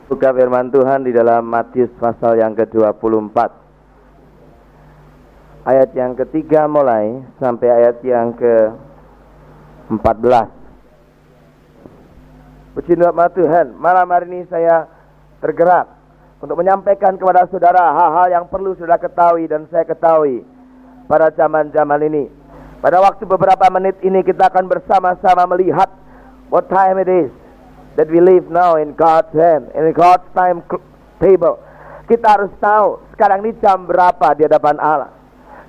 Buka firman Tuhan di dalam Matius pasal yang ke-24, ayat yang ketiga mulai sampai ayat yang ke-14. Puji nama Tuhan, malam hari ini saya tergerak untuk menyampaikan kepada saudara hal-hal yang perlu saudara ketahui dan saya ketahui pada zaman-zaman ini. Pada waktu beberapa menit ini kita akan bersama-sama melihat what time it is that we live now in God's hand, in God's time table. Kita harus tahu sekarang ini jam berapa di hadapan Allah.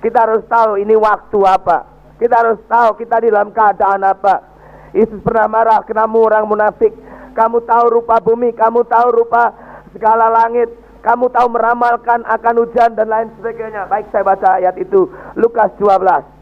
Kita harus tahu ini waktu apa. Kita harus tahu kita di dalam keadaan apa. Yesus pernah marah kenamu orang munafik. Kamu tahu rupa bumi, kamu tahu rupa segala langit, kamu tahu meramalkan akan hujan dan lain sebagainya. Baik, saya baca ayat itu, Lukas 12.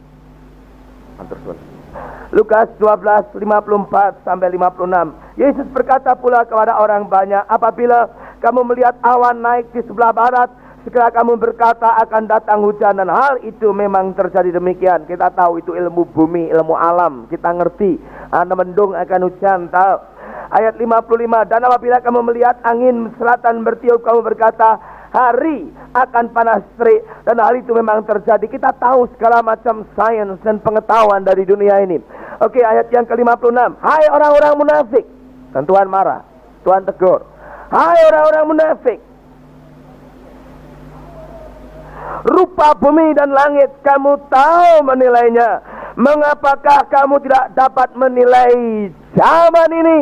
Lukas 12, 54 sampai 56. Yesus berkata pula kepada orang banyak, apabila kamu melihat awan naik di sebelah barat, segera kamu berkata akan datang hujan. Dan hal itu memang terjadi demikian. Kita tahu itu ilmu bumi, ilmu alam. Kita ngerti, ada mendung akan hujan, tahu. Ayat 55, dan apabila kamu melihat angin selatan bertiup, kamu berkata hari akan panas terik. Dan hal itu memang terjadi. Kita tahu segala macam sains dan pengetahuan dari dunia ini. Oke, ayat yang ke-56. Hai orang-orang munafik. Dan Tuhan marah, Tuhan tegur. Hai orang-orang munafik, rupa bumi dan langit kamu tahu menilainya. Mengapakah kamu tidak dapat menilai zaman ini?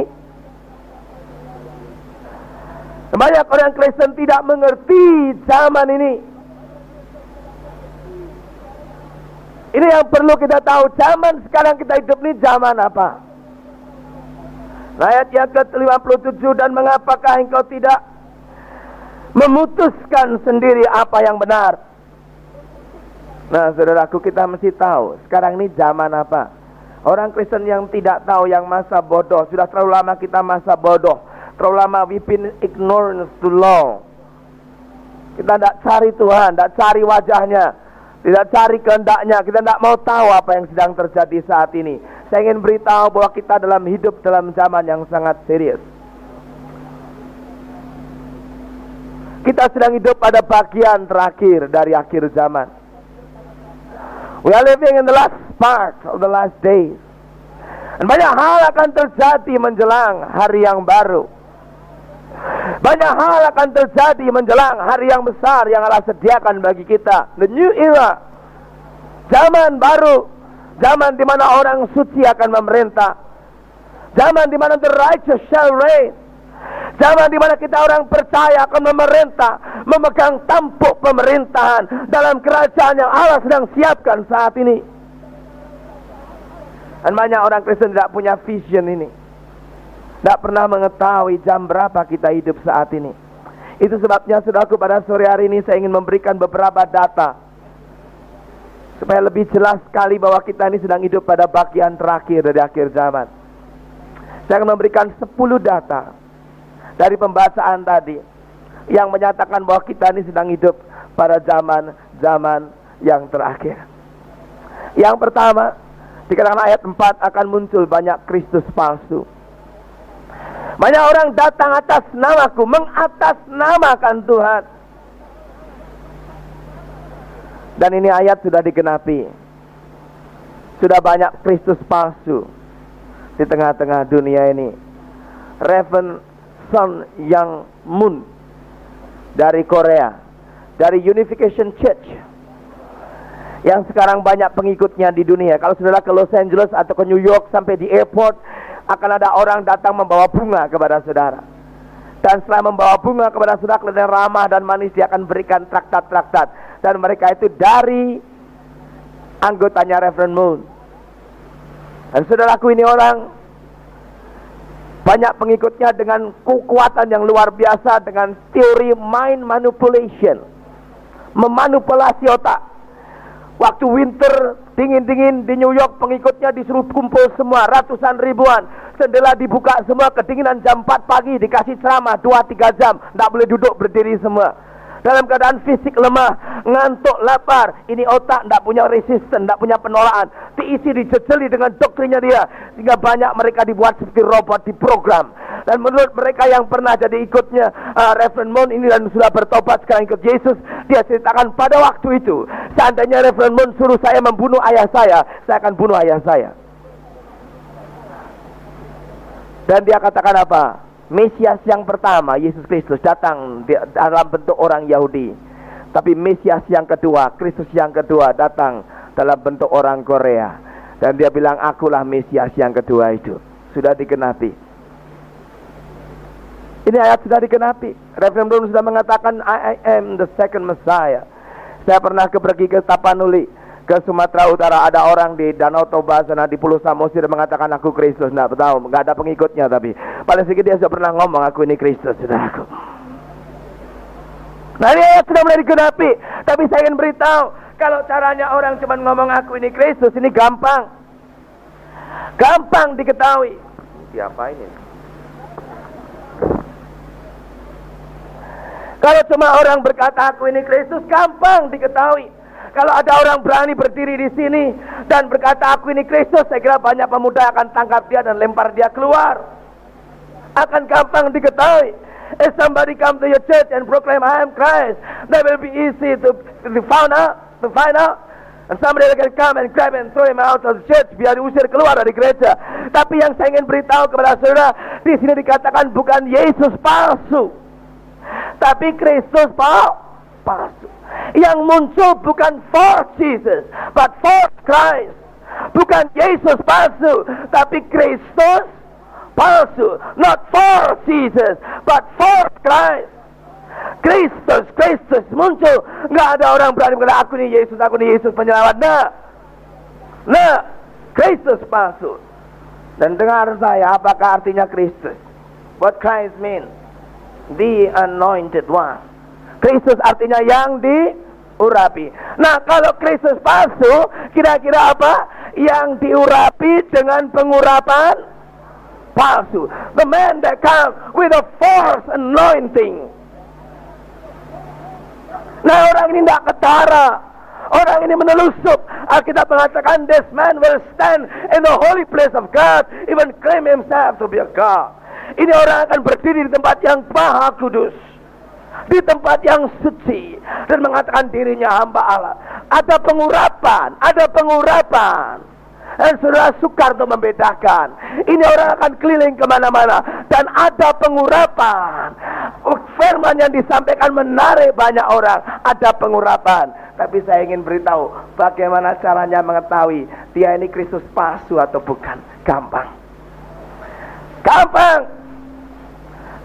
Banyak orang Kristen tidak mengerti zaman ini. Ini yang perlu kita tahu. Zaman sekarang kita hidup ini zaman apa? Ayat yang ke-57, dan mengapakah engkau tidak memutuskan sendiri apa yang benar? Nah, saudaraku, kita mesti tahu sekarang ini zaman apa. Orang Kristen yang tidak tahu, yang masa bodoh. Sudah terlalu lama kita masa bodoh. Terlalu lama we've been ignorance too long. Kita tidak cari Tuhan, tidak cari wajahnya, tidak cari kehendaknya. Kita tidak mau tahu apa yang sedang terjadi saat ini. Saya ingin beritahu bahwa kita dalam hidup dalam zaman yang sangat serius. Kita sedang hidup pada bagian terakhir dari akhir zaman. We are living in the last part of the last days. Dan banyak hal akan terjadi menjelang hari yang baru. Banyak hal akan terjadi menjelang hari yang besar yang Allah sediakan bagi kita. The new era. Zaman baru. Zaman di mana orang suci akan memerintah. Zaman di mana the righteous shall reign. Zaman di mana kita orang percaya akan memerintah, memegang tampuk pemerintahan dalam kerajaan yang Allah sedang siapkan saat ini. Dan banyak orang Kristen tidak punya vision ini. Tidak pernah mengetahui jam berapa kita hidup saat ini. Itu sebabnya saudaraku, pada sore hari ini saya ingin memberikan beberapa data supaya lebih jelas sekali bahwa kita ini sedang hidup pada bagian terakhir dari akhir zaman. Saya akan memberikan 10 data dari pembacaan tadi yang menyatakan bahwa kita ini sedang hidup pada zaman-zaman yang terakhir. Yang pertama, dikatakan ayat 4 akan muncul banyak Kristus palsu. Banyak orang datang atas namaku, mengatasnamakan Tuhan. Dan ini ayat sudah digenapi. Sudah banyak Kristus palsu di tengah-tengah dunia ini. Reverend Sun Young Moon dari Korea, dari Unification Church, yang sekarang banyak pengikutnya di dunia. Kalau saudara ke Los Angeles atau ke New York, sampai di airport akan ada orang datang membawa bunga kepada saudara. Dan setelah membawa bunga kepada saudara, kelihatan ramah dan manis, dia akan berikan traktat-traktat. Dan mereka itu dari anggotanya Reverend Moon. Dan saudaraku, ini orang banyak pengikutnya dengan kekuatan yang luar biasa, dengan teori mind manipulation, memanipulasi otak. Waktu winter dingin-dingin di New York, pengikutnya disuruh kumpul semua, ratusan ribuan. Jendela dibuka semua, kedinginan jam 4 pagi, dikasih ceramah 2-3 jam, tidak boleh duduk berdiri semua. dalam keadaan fisik lemah, ngantuk, lapar. Ini otak tidak punya resisten, tidak punya penolakan, diisi, dijejeli dengan doktrinnya dia, sehingga banyak mereka dibuat seperti robot, diprogram. Dan menurut mereka yang pernah jadi ikutnya Reverend Moon ini dan sudah bertobat sekarang ikut Yesus, dia ceritakan pada waktu itu, seandainya Reverend Moon suruh saya membunuh ayah saya akan bunuh ayah saya. Dan dia katakan apa? Mesias yang pertama, Yesus Kristus, datang dalam bentuk orang Yahudi. Tapi Mesias yang kedua, Kristus yang kedua, datang dalam bentuk orang Korea. Dan dia bilang, akulah Mesias yang kedua itu. Sudah digenapi. Ini ayat sudah digenapi. Reverend Brown sudah mengatakan, I am the second Messiah. Saya pernah pergi ke Tapanuli, ke Sumatera Utara. Ada orang di Danau Toba sana di Pulau Samosir mengatakan aku Kristus. Nggak tahu, nggak ada pengikutnya, tapi paling sedikit dia sudah pernah ngomong aku ini Kristus, saudaraku. Nah, ini ayat sudah mulai digenapi. Tapi saya ingin beritahu, kalau caranya orang cuma ngomong aku ini Kristus, ini gampang diketahui. Siapa ini? Kalau cuma orang berkata aku ini Kristus, gampang diketahui. Kalau ada orang berani berdiri di sini dan berkata aku ini Kristus, saya kira banyak pemuda akan tangkap dia dan lempar dia keluar. Akan gampang diketahui. If somebody come to your church and proclaim I am Christ, that will be easy to find out. And somebody can come and grab and throw him out of the church, biar diusir keluar dari gereja. Tapi yang saya ingin beritahu kepada saudara, di sini dikatakan bukan Yesus palsu, tapi Kristus palsu. Yang muncul bukan for Jesus, but for Christ. Bukan Yesus palsu, tapi Kristus palsu. Not for Jesus, but for Christ. Kristus muncul. Nggak ada orang berani berkata aku ini Yesus penyelamat. Nah, Kristus palsu. Dan dengar saya, apakah artinya Kristus? What Christ mean? The anointed one. Kristus artinya yang diurapi. Nah, kalau Kristus palsu, kira-kira apa? Yang diurapi dengan pengurapan palsu. The man that comes with a false anointing. Nah, orang ini tidak ketara. Orang ini menelusup. Alkitab mengatakan this man will stand in the holy place of God, even claim himself to be a God. Ini orang akan berdiri di tempat yang maha kudus, di tempat yang suci, dan mengatakan dirinya hamba Allah. Ada pengurapan. Dan saudara sukar untuk membedakan. Ini orang akan keliling kemana-mana, dan ada pengurapan. Firman yang disampaikan menarik banyak orang. Ada pengurapan. Tapi saya ingin beritahu, bagaimana caranya mengetahui dia ini Kristus palsu atau bukan? Gampang.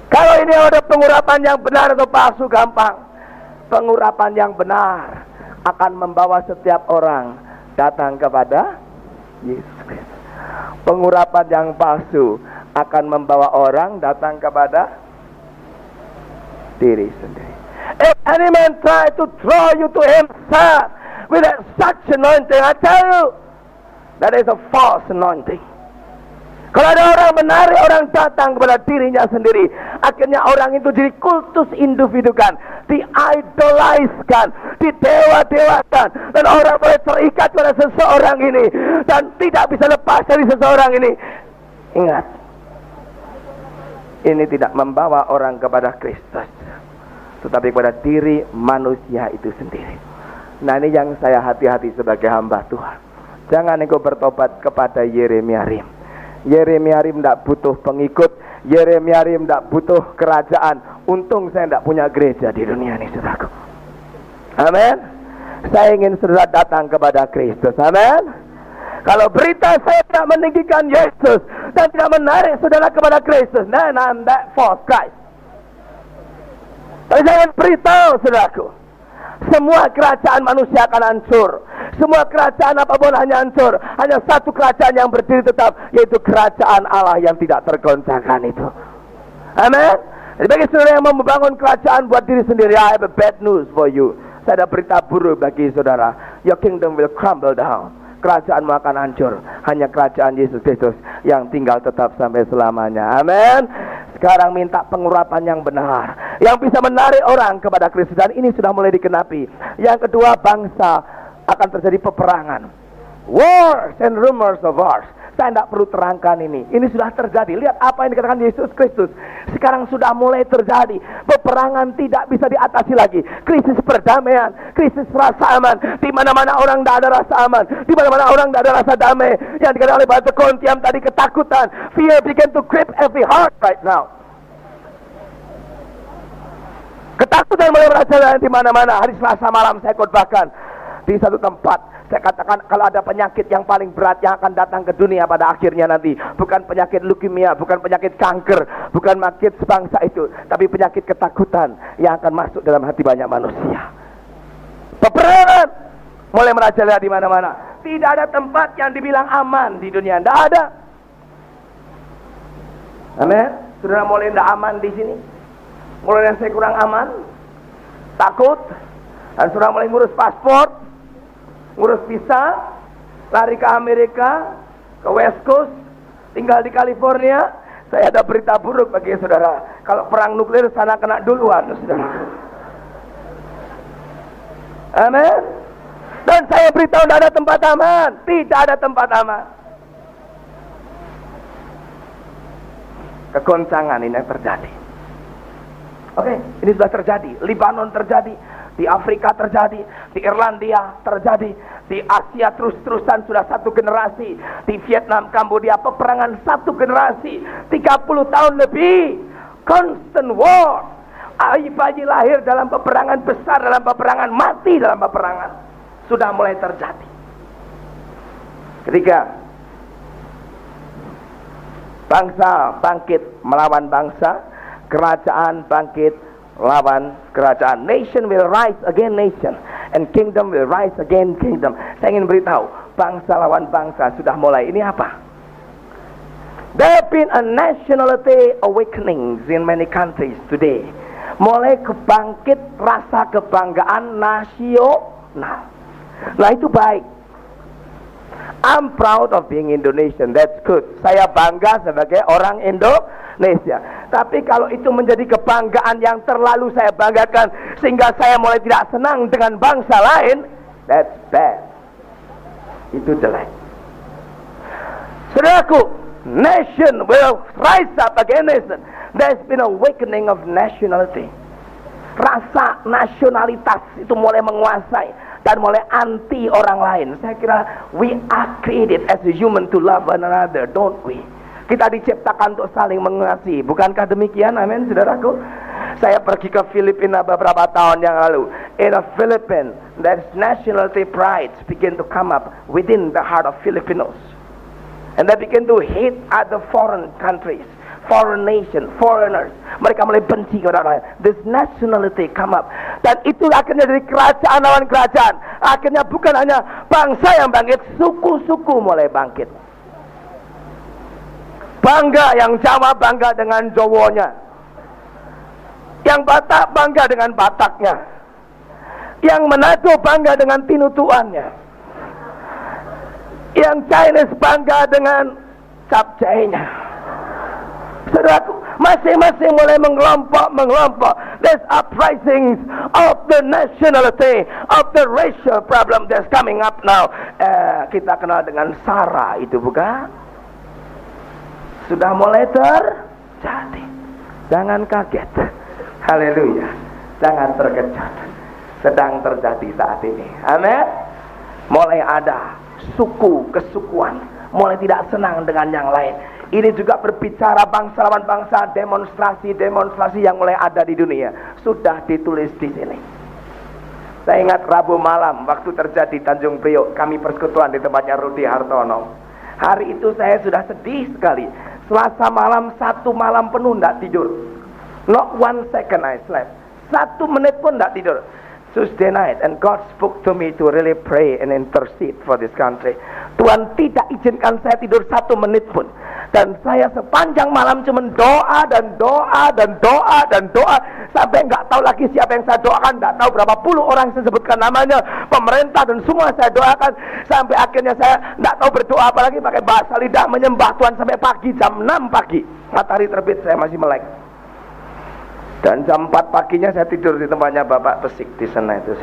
Kalau ini ada pengurapan yang benar atau palsu, gampang. Pengurapan yang benar akan membawa setiap orang datang kepada Yesus Kristus. Pengurapan yang palsu akan membawa orang datang kepada diri sendiri. If any man try to draw you to himself with such anointing, I tell you, that is a false anointing. Kalau ada orang menarik orang datang kepada dirinya sendiri, akhirnya orang itu dikultus individukan, diidolizkan, didewa-dewakan, dan orang boleh terikat pada seseorang ini dan tidak bisa lepas dari seseorang ini. Ingat, ini tidak membawa orang kepada Kristus, tetapi kepada diri manusia itu sendiri. Nah, ini yang saya hati-hati sebagai hamba Tuhan. Jangan engkau bertobat kepada Yeremia Rim. Yeremia Rim tidak butuh pengikut. Yeremia Rim tidak butuh kerajaan. Untung saya tidak punya gereja di dunia ini, saudaraku. Amin. Saya ingin saudara datang kepada Kristus. Amin. Kalau berita saya tidak meninggikan Yesus dan tidak menarik saudara kepada Kristus, then I'm that false Christ. Tapi saya ingin beritahu saudaraku, semua kerajaan manusia akan hancur. Semua kerajaan apapun hanya hancur. Hanya satu kerajaan yang berdiri tetap, yaitu kerajaan Allah yang tidak tergoncangkan itu. Amin. Jadi bagi saudara yang mau membangun kerajaan buat diri sendiri, I have a bad news for you. Saya ada berita buruk bagi saudara. Your kingdom will crumble down. kerajaanmu akan hancur. Hanya kerajaan Yesus Kristus yang tinggal tetap sampai selamanya. Amin. Sekarang minta pengurapan yang benar, yang bisa menarik orang kepada Kristus, dan ini sudah mulai dikenapi. Yang kedua, bangsa akan terjadi peperangan. Wars and rumors of wars. Saya tidak perlu terangkan ini. Ini sudah terjadi. Lihat apa yang dikatakan Yesus Kristus. Sekarang sudah mulai terjadi. Peperangan tidak bisa diatasi lagi. Krisis perdamaian, krisis rasa aman. Di mana-mana orang tidak ada rasa aman. Di mana-mana orang tidak ada rasa damai. Yang dikatakan oleh Pastor Kontiam tadi, ketakutan. Fear begin to grip every heart right now. Ketakutan mulai merajalela di mana-mana. Hari Selasa malam saya khotbahkan di satu tempat. Saya katakan kalau ada penyakit yang paling berat yang akan datang ke dunia pada akhirnya nanti, bukan penyakit leukemia, bukan penyakit kanker, bukan penyakit sebangsa itu, tapi penyakit ketakutan yang akan masuk dalam hati banyak manusia. Peperangan mulai merajalela di mana-mana. Tidak ada tempat yang dibilang aman di dunia. Tidak ada. Amin. Saudara mulai tidak aman di sini. Mulai saya kurang aman, takut, dan saudara mulai ngurus paspor, ngurus visa, lari ke Amerika, ke West Coast, tinggal di California. Saya ada berita buruk bagi saudara. Kalau perang nuklir sana kena duluan, saudara. Amin. Dan saya beritahu tidak ada tempat aman. Tidak ada tempat aman. Kegoncangan ini yang terjadi. Oke, ini sudah terjadi. Libanon terjadi, di Afrika terjadi, di Irlandia terjadi, di Asia terus-terusan sudah satu generasi, di Vietnam, Kambodia peperangan satu generasi, 30 tahun lebih, constant war. Bayi lahir dalam peperangan, besar dalam peperangan, mati dalam peperangan. Sudah mulai terjadi. Ketika bangsa bangkit melawan bangsa, kerajaan bangkit lawan kerajaan. Nation will rise against nation, and kingdom will rise against kingdom. Saya ingin beritahu, bangsa lawan bangsa sudah mulai. Ini apa? There have been a nationality awakenings in many countries today. Mulai kebangkit rasa kebanggaan nasional. Nah, itu baik. I'm proud of being Indonesian. That's good. Saya bangga sebagai orang Indonesia. Tapi kalau itu menjadi kebanggaan yang terlalu saya banggakan sehingga saya mulai tidak senang dengan bangsa lain, that's bad. Itu jelek. Saudaraku, nation will rise up against nation. There's been awakening of nationality. Rasa nasionalitas itu mulai menguasai dan mulai anti orang lain. Saya kira we are created as a human to love one another, don't we? Kita diciptakan untuk saling mengasihi. Bukankah demikian? Amin, saudaraku. Saya pergi ke Filipina beberapa tahun yang lalu. In a Philippines, that nationality pride begin to come up within the heart of Filipinos, and they begin to hate other foreign countries, foreign nation, foreigners. Mereka mulai benci kepada orang lain. This nationality come up, dan itu akhirnya dari kerajaan lawan kerajaan. Akhirnya bukan hanya bangsa yang bangkit, suku-suku mulai bangkit. Bangga, yang Jawa bangga dengan Jawonya, yang Batak bangga dengan Bataknya, yang Manado bangga dengan Tinutuannya, yang Chinese bangga dengan capcainya. Saudaraku, masing-masing mulai mengelompok. There's uprisings of the nationality, of the racial problem that's coming up now. Kita kenal dengan SARA itu, bukan? Sudah mulai terjadi. Jangan kaget. Haleluya. Jangan terkejut. Sedang terjadi saat ini. Amin. Mulai ada suku kesukuan, mulai tidak senang dengan yang lain. Ini juga berbicara bangsa lawan bangsa, demonstrasi yang mulai ada di dunia. Sudah ditulis di sini. Saya ingat Rabu malam waktu terjadi Tanjung Priok, kami persekutuan di tempatnya Rudi Hartono. Hari itu saya sudah sedih sekali. Selasa malam, 1 malam penuh tidak tidur. Not 1 second I slept. 1 menit pun tidak tidur. Tuesday night, and God spoke to me to really pray and intercede for this country. Tuhan tidak izinkan saya tidur 1 menit pun. Dan saya sepanjang malam cuma doa dan doa dan doa dan doa, sampai nggak tahu lagi siapa yang saya doakan, nggak tahu berapa puluh orang saya sebutkan namanya, pemerintah dan semua saya doakan, sampai akhirnya saya nggak tahu berdoa apa lagi, pakai bahasa lidah menyembah Tuhan sampai pagi, jam 6 pagi, matahari terbit saya masih melek. Dan jam 4 paginya saya tidur di tempatnya Bapak Pesik di sana itu,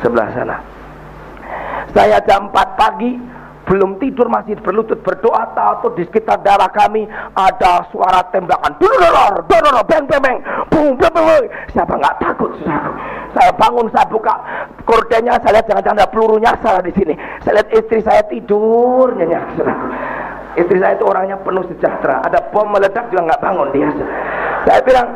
sebelah sana. Saya jam 4 pagi belum tidur, masih berlutut berdoa, tahu di sekitar daerah kami ada suara tembakan, beng beng beng, bung beng beng. Siapa nggak takut, saudaraku? Saya bangun, saya buka kordennya, saya lihat jangan-jangan ada peluru nyasar di sini. Saya lihat istri saya tidur nyenyak, saudaraku. Istri saya itu orangnya penuh sejahtera, ada bom meledak juga nggak bangun dia. Saya bilang,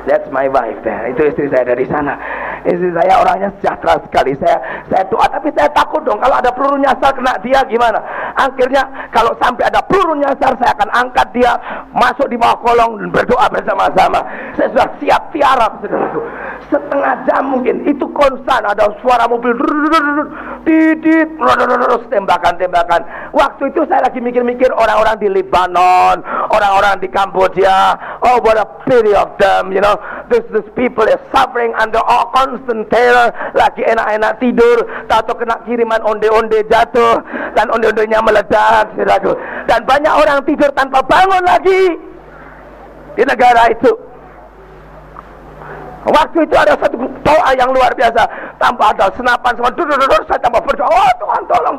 that's my wife there. Itu istri saya dari sana. Istri saya orangnya sejahtera sekali. Saya doa, tapi saya takut dong kalau ada peluru nyasar kena dia gimana. Akhirnya kalau sampai ada peluru nyasar, saya akan angkat dia masuk di bawah kolong dan berdoa bersama-sama. Saya sudah siap tiarap, saudaraku. Setengah jam mungkin itu konstan, ada suara mobil didit, tembakan-tembakan. Waktu itu saya lagi mikir-mikir orang-orang di Lebanon, orang-orang di Kamboja. Oh, what a pity of them, you know. These people are suffering under all constant terror. Lagi enak-enak tidur, tahu kena kiriman onde-onde jatuh, dan onde-ondenya meledak, saudaraku. Dan banyak orang tidur tanpa bangun lagi di negara itu. Waktu itu ada satu doa yang luar biasa, tanpa ada senapan semua, saya tambah berdoa, oh Tuhan tolong.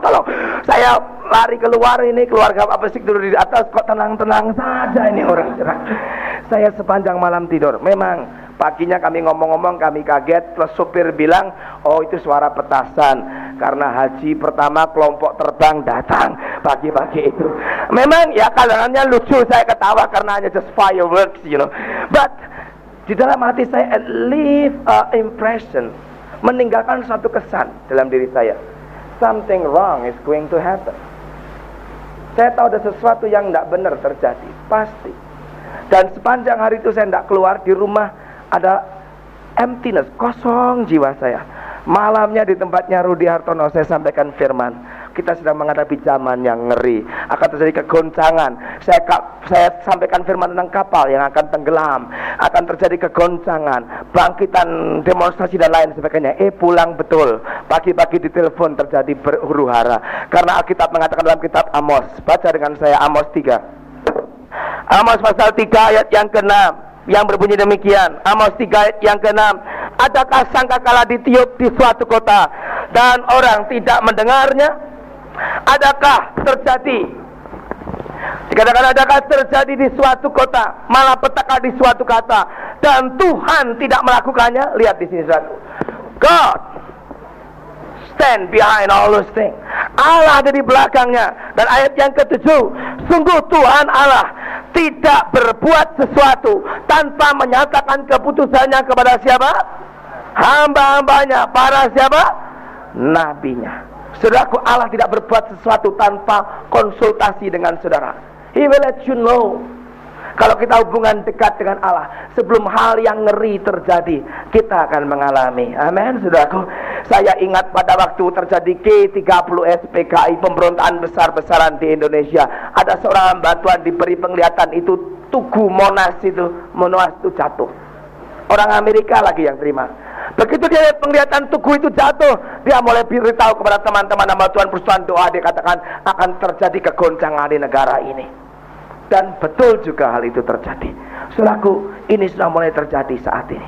Saya lari keluar, ini keluarga Pak Pesik dulu di atas, kok tenang-tenang saja ini orang. Saya sepanjang malam tidur. Memang paginya kami ngomong-ngomong, kami kaget, plus supir bilang, oh itu suara petasan, karena haji pertama kelompok terbang datang pagi-pagi itu. Memang ya kadang-kadang lucu, saya ketawa karena hanya just fireworks, you know. But di dalam hati saya leave a impression, meninggalkan suatu kesan dalam diri saya. Something wrong is going to happen. Saya tahu ada sesuatu yang tidak benar terjadi, pasti. Dan sepanjang hari itu saya tidak keluar, di rumah ada emptiness, kosong jiwa saya. Malamnya di tempatnya Rudi Hartono saya sampaikan firman. Kita sedang menghadapi zaman yang ngeri, akan terjadi kegoncangan. Saya sampaikan firman tentang kapal yang akan tenggelam, akan terjadi kegoncangan, bangkitan, demonstrasi dan lain sebagainya. Pulang betul. Pagi-pagi ditelepon terjadi huru-hara. Karena Alkitab mengatakan dalam kitab Amos, baca dengan saya Amos 3. Amos pasal 3 ayat yang ke-6 yang berbunyi demikian. Amos 3 ayat yang ke-6. Adakah sangkakala ditiup di suatu kota dan orang tidak mendengarnya? Adakah terjadi, dikatakan adakah terjadi di suatu kota malapetaka di suatu kata dan Tuhan tidak melakukannya? Lihat di sini suatu, God stand behind all those things. Allah ada di belakangnya. Dan ayat yang ke-7, sungguh Tuhan Allah tidak berbuat sesuatu tanpa menyatakan keputusannya kepada siapa? Hamba-hambanya, para siapa? Nabinya. Saudaraku, Allah tidak berbuat sesuatu tanpa konsultasi dengan saudara. He will let you know. Kalau kita hubungan dekat dengan Allah, sebelum hal yang ngeri terjadi, kita akan mengalami. Amin, saudaraku. Saya ingat pada waktu terjadi G30 SPKI, pemberontakan besar-besaran di Indonesia. Ada seorang hamba Tuhan diberi penglihatan, itu Tugu Monas itu jatuh. Orang Amerika lagi yang terima. Begitu dia lihat penglihatan Tugu itu jatuh, dia mulai beritahu kepada teman-teman hamba Tuhan, persoalan doa, dia katakan akan terjadi kegoncangan di negara ini. Dan betul juga hal itu terjadi. Saudaraku, ini sudah mulai terjadi saat ini.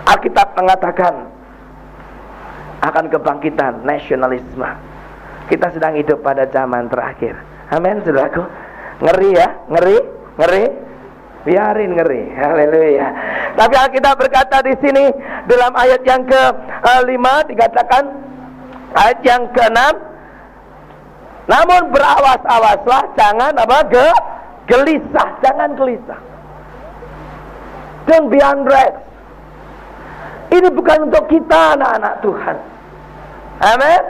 Alkitab mengatakan akan kebangkitan nasionalisme. Kita sedang hidup pada zaman terakhir. Amin, saudaraku. Ngeri ya, ngeri. Biarin ngeri. Haleluya. Tapi Alkitab berkata di sini dalam ayat yang ke-5 dikatakan, ayat yang ke-6, namun berawas-awaslah, jangan gelisah, jangan gelisah. Don't be unrest. Ini bukan untuk kita, anak-anak Tuhan. Amin.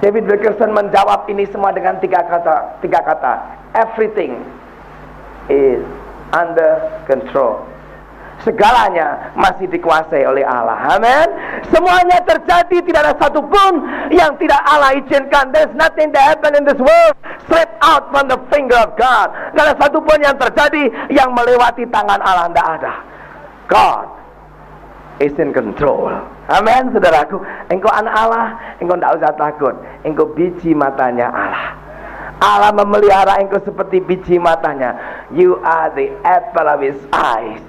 David Wilkerson menjawab ini semua dengan tiga kata. Everything is under control. Segalanya masih dikuasai oleh Allah. Amin. Semuanya terjadi, tidak ada satupun yang tidak Allah izinkan. There's nothing that happen in this world straight out from the finger of God. Tidak ada satupun yang terjadi yang melewati tangan Allah. Tidak ada. God is in control. Amin, saudaraku. Engkau anak Allah, engkau tidak usah takut. Engkau biji matanya Allah. Allah memelihara engkau seperti biji matanya. You are the apple of His eyes.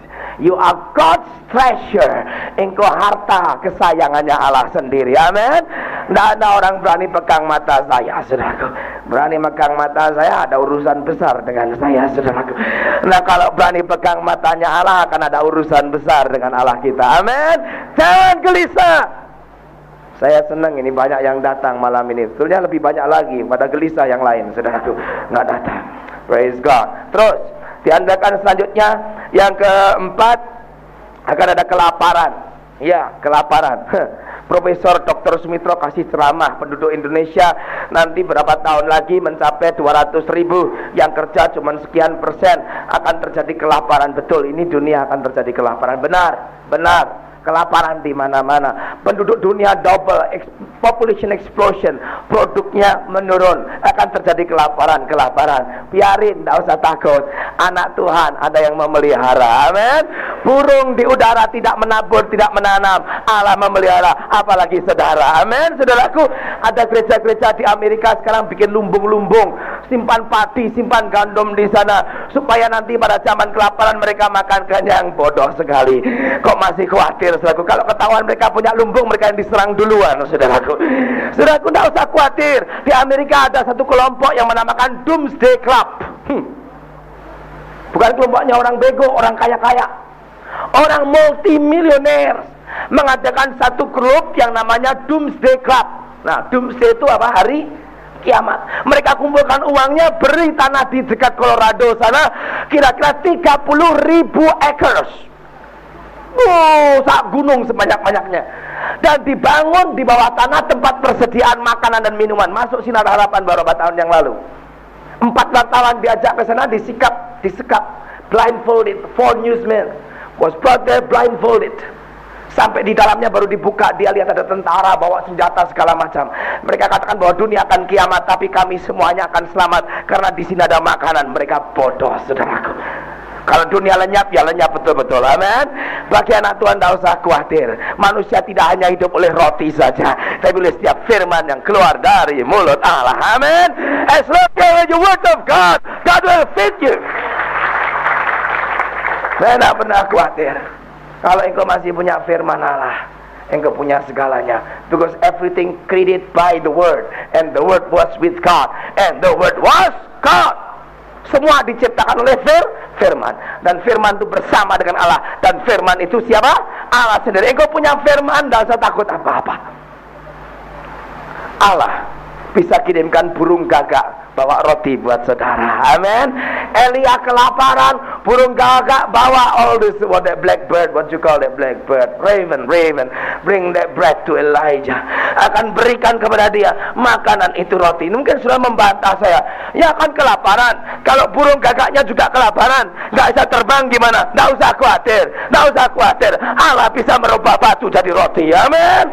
You are God's treasure. Engkau harta kesayangannya Allah sendiri. Amin. Tidak ada orang berani pegang mata saya, saudaraku. Berani pegang mata saya, ada urusan besar dengan saya, saudaraku. Nah, kalau berani pegang matanya Allah, akan ada urusan besar dengan Allah kita. Amin. Jangan gelisah. Saya senang ini banyak yang datang malam ini. Sebetulnya lebih banyak lagi pada gelisah yang lain, saudaraku. Nggak datang. Praise God. Terus diandakan selanjutnya yang keempat, akan ada kelaparan. Ya, kelaparan. Profesor Dr. Sumitro kasih ceramah, penduduk Indonesia nanti berapa tahun lagi mencapai 200.000, yang kerja cuma sekian persen, akan terjadi kelaparan. Betul, ini dunia akan terjadi kelaparan. Benar, benar. Kelaparan di mana-mana. Penduduk dunia double, population explosion, produknya menurun, akan terjadi kelaparan. Biarin, tidak usah takut. Anak Tuhan ada yang memelihara. Amin. Burung di udara tidak menabur, tidak menanam, Allah memelihara. Apalagi saudara. Amin. Saudaraku, ada gereja-gereja di Amerika sekarang bikin lumbung-lumbung, simpan padi, simpan gandum di sana, supaya nanti pada zaman kelaparan mereka makan kenyang. Bodoh sekali. Kok masih khawatir, saudaraku? Kalau ketahuan mereka punya lumbung, mereka yang diserang duluan, saudaraku. Saudaraku, tidak usah khawatir. Di Amerika ada satu kelompok yang menamakan Doomsday Club. Bukan kelompoknya orang bego, orang kaya-kaya, orang multimilioner, mengadakan satu grup yang namanya Doomsday Club. Nah, Doomsday itu apa? Hari kiamat. Mereka kumpulkan uangnya, beri tanah di dekat Colorado sana, kira-kira 30.000 acres. Sak gunung sebanyak-banyaknya. Dan dibangun di bawah tanah tempat persediaan makanan dan minuman. Masuk Sinar Harapan beberapa tahun yang lalu. 4 wartawan diajak ke sana, disekap, blindfolded. 4 newsmen was brought there blindfolded. Sampai di dalamnya baru dibuka, dia lihat ada tentara bawa senjata segala macam. Mereka katakan bahwa dunia akan kiamat, tapi kami semuanya akan selamat karena di sini ada makanan. Mereka bodoh, saudaraku. Kalau dunia lenyap, ya lenyap betul-betul. Amin. Bagi anak Tuhan, tidak usah khawatir. Manusia tidak hanya hidup oleh roti saja, tapi oleh setiap firman yang keluar dari mulut Allah. Amin. As long as you word of God, God will feed you. Saya tidak pernah khawatir. Kalau engkau masih punya firman Allah, engkau punya segalanya. Because everything created by the Word, and the Word was with God, and the Word was God. Semua diciptakan oleh firman, dan firman itu bersama dengan Allah, dan firman itu siapa? Allah sendiri. Engkau punya firman, tidak usah takut apa-apa. Allah bisa kirimkan burung gagak bawa roti buat saudara. Amin. Elia kelaparan, burung gagak bawa all this, what that blackbird, what you call that blackbird, raven, bring that bread to Elijah. Akan berikan kepada dia makanan itu, roti. Mungkin sudah membantah saya, ya akan kelaparan. Kalau burung gagaknya juga kelaparan, nggak bisa terbang gimana? Nggak usah khawatir. Allah bisa merubah batu jadi roti. Amin.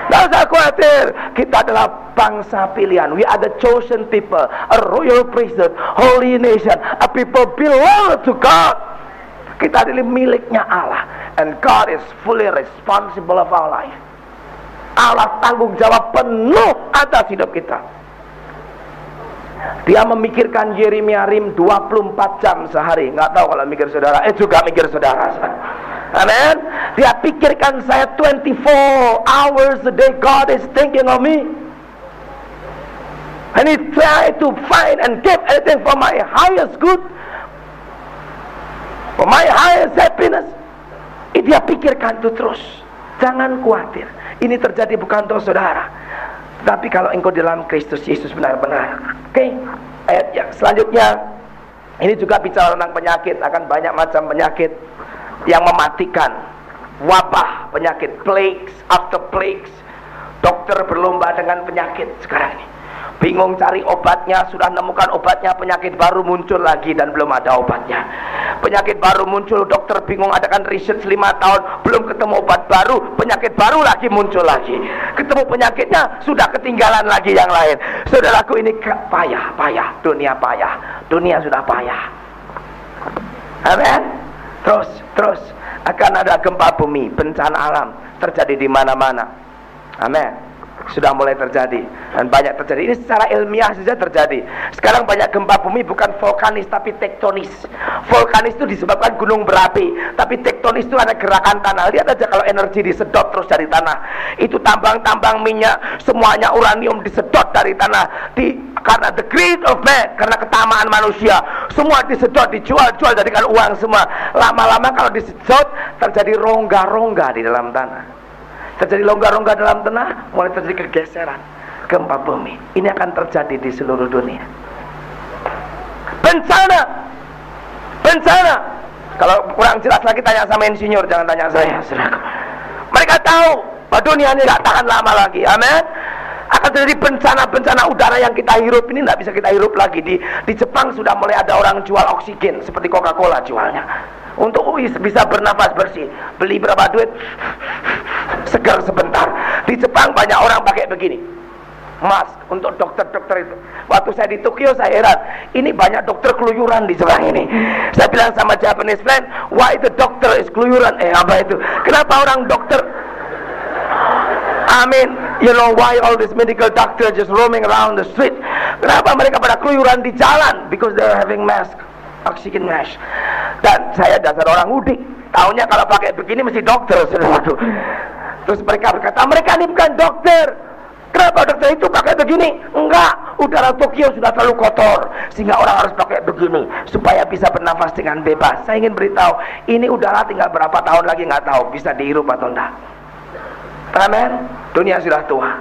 Nggak usah khawatir. Kita adalah bangsa pilihan. We are the chosen people, a royal priesthood, holy nation, a people belong to God. Kita adalah miliknya Allah, and God is fully responsible of our life. Allah tanggung jawab penuh atas hidup kita. Dia memikirkan Yeremia Rim 24 jam sehari. Nggak tahu kalau mikir saudara, juga mikir saudara. Amen. Dia pikirkan saya 24 hours a day. God is thinking of me. And He try to find and give anything for my highest good, for my highest happiness. Dia pikirkan itu terus. Jangan khawatir. Ini terjadi bukan untuk saudara, tapi kalau engkau dalam Kristus Yesus benar-benar. Oke. Ayat yang selanjutnya, ini juga bicara tentang penyakit. Akan banyak macam penyakit yang mematikan. Wabah, penyakit, plagues after plagues. Dokter berlomba dengan penyakit sekarang ini. bingung cari obatnya, sudah nemukan obatnya, penyakit baru muncul lagi dan belum ada obatnya. Penyakit baru muncul, dokter bingung adakan riset 5 tahun, belum ketemu obat baru, penyakit baru lagi muncul lagi. Ketemu penyakitnya, sudah ketinggalan lagi yang lain. Saudaraku, ini payah, dunia payah, dunia sudah payah. Amin. Terus akan ada gempa bumi, bencana alam terjadi di mana-mana. Amin. Sudah mulai terjadi dan banyak terjadi. Ini secara ilmiah saja terjadi. Sekarang banyak gempa bumi bukan vulkanis tapi tektonis. Vulkanis itu disebabkan gunung berapi, tapi tektonis itu ada gerakan tanah. Lihat aja kalau energi disedot terus dari tanah. Itu tambang-tambang minyak, semuanya uranium disedot dari tanah. Karena the greed of man, karena ketamaan manusia, semua disedot, dijual jadikan uang semua. Lama-lama kalau disedot terjadi rongga-rongga di dalam tanah. Terjadi rongga-rongga dalam tanah, mulai terjadi kegeseran, gempa bumi. Ini akan terjadi di seluruh dunia. Bencana. Kalau kurang jelas lagi tanya sama insinyur, jangan tanya saya. Mereka tahu bahwa dunia ini tidak tahan lama lagi. Amin. Akan terjadi bencana udara yang kita hirup ini tidak bisa kita hirup lagi. Di Jepang sudah mulai ada orang jual oksigen seperti Coca-Cola jualnya. Untuk bisa bernafas bersih, beli berapa duit, segar sebentar. Di Jepang banyak orang pakai begini, mask untuk dokter-dokter itu. Waktu saya di Tokyo saya heran, ini banyak dokter keluyuran di Jepang ini. Saya bilang sama Japanese friend, why the doctor is keluyuran? Apa itu? Kenapa orang dokter? I mean, you know why all this medical doctor just roaming around the street? Kenapa mereka pada keluyuran di jalan? Because they are having mask, oxygen mask. Dan saya dasar orang udik, taunya kalau pakai begini mesti dokter. Terus mereka berkata, mereka ini bukan dokter. Kenapa dokter itu pakai begini? Enggak, udara Tokyo sudah terlalu kotor sehingga orang harus pakai begini supaya bisa bernafas dengan bebas. Saya ingin beritahu, ini udara tinggal berapa tahun lagi nggak tahu bisa dihirup atau enggak. Amin. Dunia sudah tua,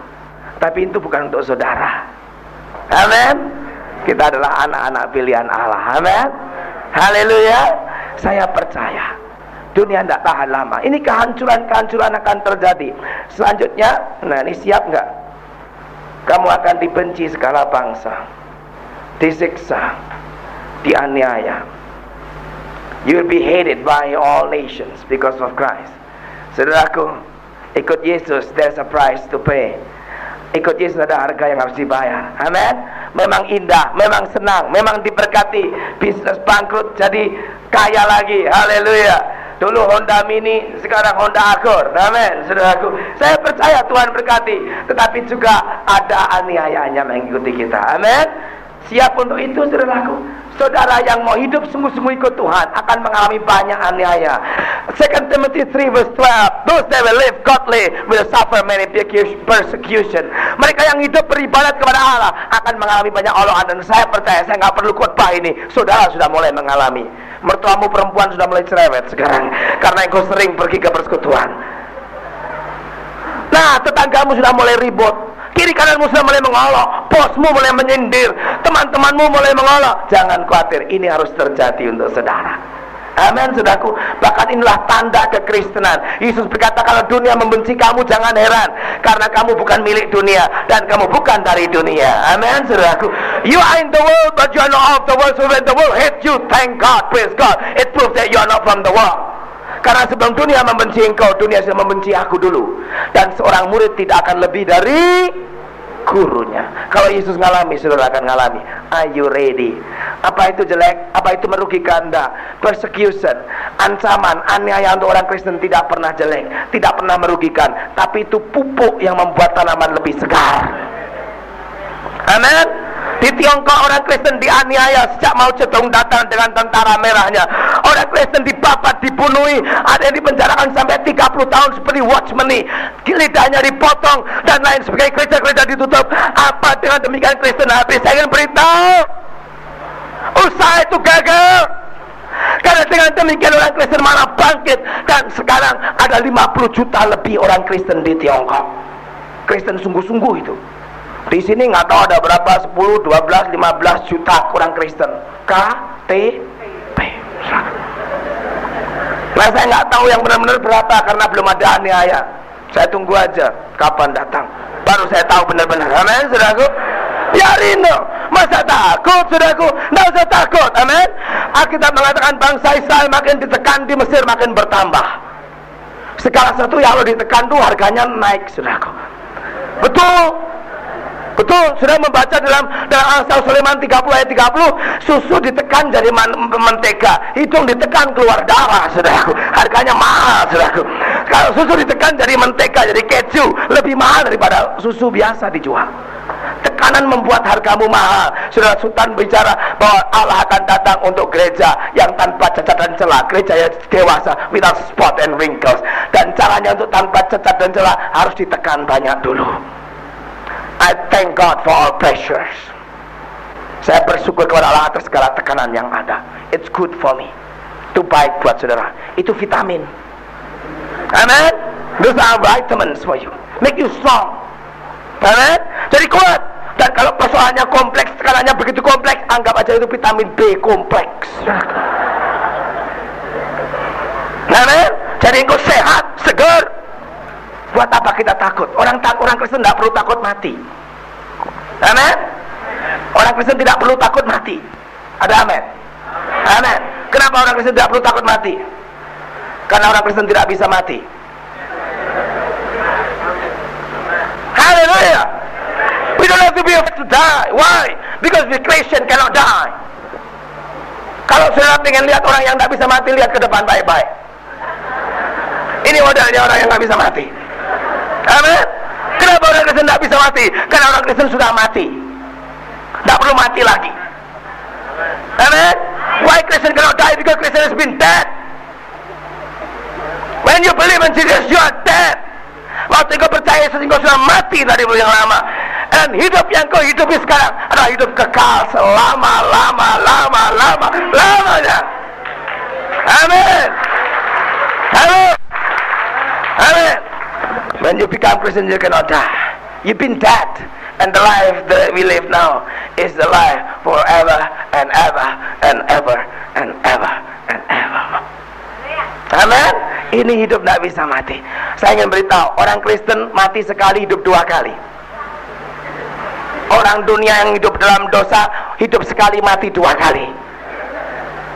tapi itu bukan untuk saudara. Amin. Kita adalah anak-anak pilihan Allah. Amin. Haleluya. Saya percaya dunia tidak tahan lama. Ini kehancuran akan terjadi. Selanjutnya, nah ini siap nggak? Kamu akan dibenci segala bangsa, disiksa, dianiaya. You will be hated by all nations because of Christ. Saudaraku, ikut Yesus, there's a price to pay. Ikut Yesus ada harga yang harus dibayar. Amin. Memang indah, memang senang, memang diberkati. Bisnis bangkrut jadi kaya lagi. Haleluya. Dulu Honda Mini, sekarang Honda Accord. Amin. Saudaraku, saya percaya Tuhan berkati, tetapi juga ada aniayanya mengikuti kita. Amin. Siap untuk itu, saudaraku. Saudara yang mau hidup sungguh-sungguh ikut Tuhan akan mengalami banyak aniaya. 2 Timothy 3 verse 12, those that will live godly will suffer many persecution. Mereka yang hidup beribadat kepada Allah akan mengalami banyak oloan. Dan saya percaya, saya nggak perlu khotbah ini, saudara sudah mulai mengalami. Mertuamu perempuan sudah mulai cerewet sekarang karena engkau sering pergi ke persekutuan. Nah, tetanggamu sudah mulai ribut, kiri kananmu sudah mulai mengolok, bosmu mulai menyindir, teman-temanmu mulai mengolok. Jangan khawatir, ini harus terjadi untuk saudara. Amin, saudaraku. Bahkan inilah tanda kekristenan. Yesus berkata, kalau dunia membenci kamu, jangan heran, karena kamu bukan milik dunia dan kamu bukan dari dunia. Amin, saudaraku. You are in the world, but you are not of the world. So when the world hates you, thank God, praise God, it proves that you are not from the world. Karena sebelum dunia membenci engkau, dunia sudah membenci aku dulu. Dan seorang murid tidak akan lebih dari gurunya. Kalau Yesus ngalami, saudara akan ngalami. Are you ready? Apa itu jelek? Apa itu merugikan Anda? Persecution, ancaman, aniaya untuk orang Kristen tidak pernah jelek, tidak pernah merugikan, tapi itu pupuk yang membuat tanaman lebih segar. Amin. Di Tiongkok orang Kristen dianiaya sejak Mao Zedong datang dengan tentara merahnya. Orang Kristen dibabat, dibunuhi, ada yang dipenjarakan sampai 30 tahun seperti Watchman, lidahnya dipotong dan lain sebagainya. Gereja-gereja ditutup. Apa dengan demikian Kristen habis? Saya ingin beritahu, usaha itu gagal. Karena dengan demikian orang Kristen malah bangkit. Dan sekarang ada 50 juta lebih orang Kristen di Tiongkok. Kristen sungguh-sungguh itu. Di sini nggak tahu ada berapa, 10, 12, 15 juta orang Kristen. KTP. Nah, saya nggak tahu yang benar-benar berapa karena belum ada aniaya. Saya tunggu aja kapan datang, baru saya tahu benar-benar. Amin, saudaraku. Biarin dong. Masa takut, saudaraku? Nggak usah takut. Amin. Alkitab mengatakan bangsa Israel makin ditekan di Mesir makin bertambah. Segala sesuatu yang lo ditekan tuh harganya naik, saudaraku. Betul. Betul, sudah membaca dalam Al-Ansal Sulaiman 30 ayat 30, susu ditekan jadi mentega, hidung ditekan keluar darah, saudaraku. Harganya mahal, saudaraku. Kalau susu ditekan jadi mentega, jadi keju, lebih mahal daripada susu biasa dijual. Tekanan membuat hargamu mahal. Saudara Sultan bicara bahwa Allah akan datang untuk gereja yang tanpa cacat dan celah, gereja yang dewasa, without spot and wrinkles. Dan caranya untuk tanpa cacat dan celah harus ditekan banyak dulu. I thank God for all pressures. Saya bersyukur kepada Allah atas segala tekanan yang ada. It's good for me. Itu baik buat saudara. Itu vitamin. Amen. Those are vitamins for you. Make you strong. Amen. Jadi kuat. Dan kalau persoalannya kompleks, tekanannya begitu kompleks, anggap aja itu vitamin B kompleks. Amen. Jadi engkau sehat, segar. Buat apa kita takut? Orang Kristen tidak perlu takut mati. Amin. Orang Kristen tidak perlu takut mati. Ada amin? Amin. Kenapa orang Kristen tidak perlu takut mati? Karena orang Kristen tidak bisa mati. Hallelujah. We don't have to be afraid to die. Why? Because the Christian cannot die. Kalau saudara ingin lihat orang yang tidak bisa mati, lihat ke depan baik-baik. Ini modelnya orang yang tidak bisa mati. Amin. Kenapa orang Kristen tidak bisa mati? Karena orang Kristen sudah mati, tidak perlu mati lagi. Amin. Why Christian cannot die? Because Christian has been dead. When you believe in Jesus, you are dead. Waktu kau percaya Yesus, kau sudah mati dari yang lama. Dan hidup yang kau hidupi sekarang adalah hidup kekal selama-lamanya. Amin. Amin. Amin. When you become Christian, you cannot die. You've been dead, and the life that we live now is the life forever and ever and ever and ever and ever. Amen. Ini hidup tidak bisa mati. Saya ingin beritahu, orang Kristen mati sekali, hidup dua kali. Orang dunia yang hidup dalam dosa, hidup sekali, mati dua kali.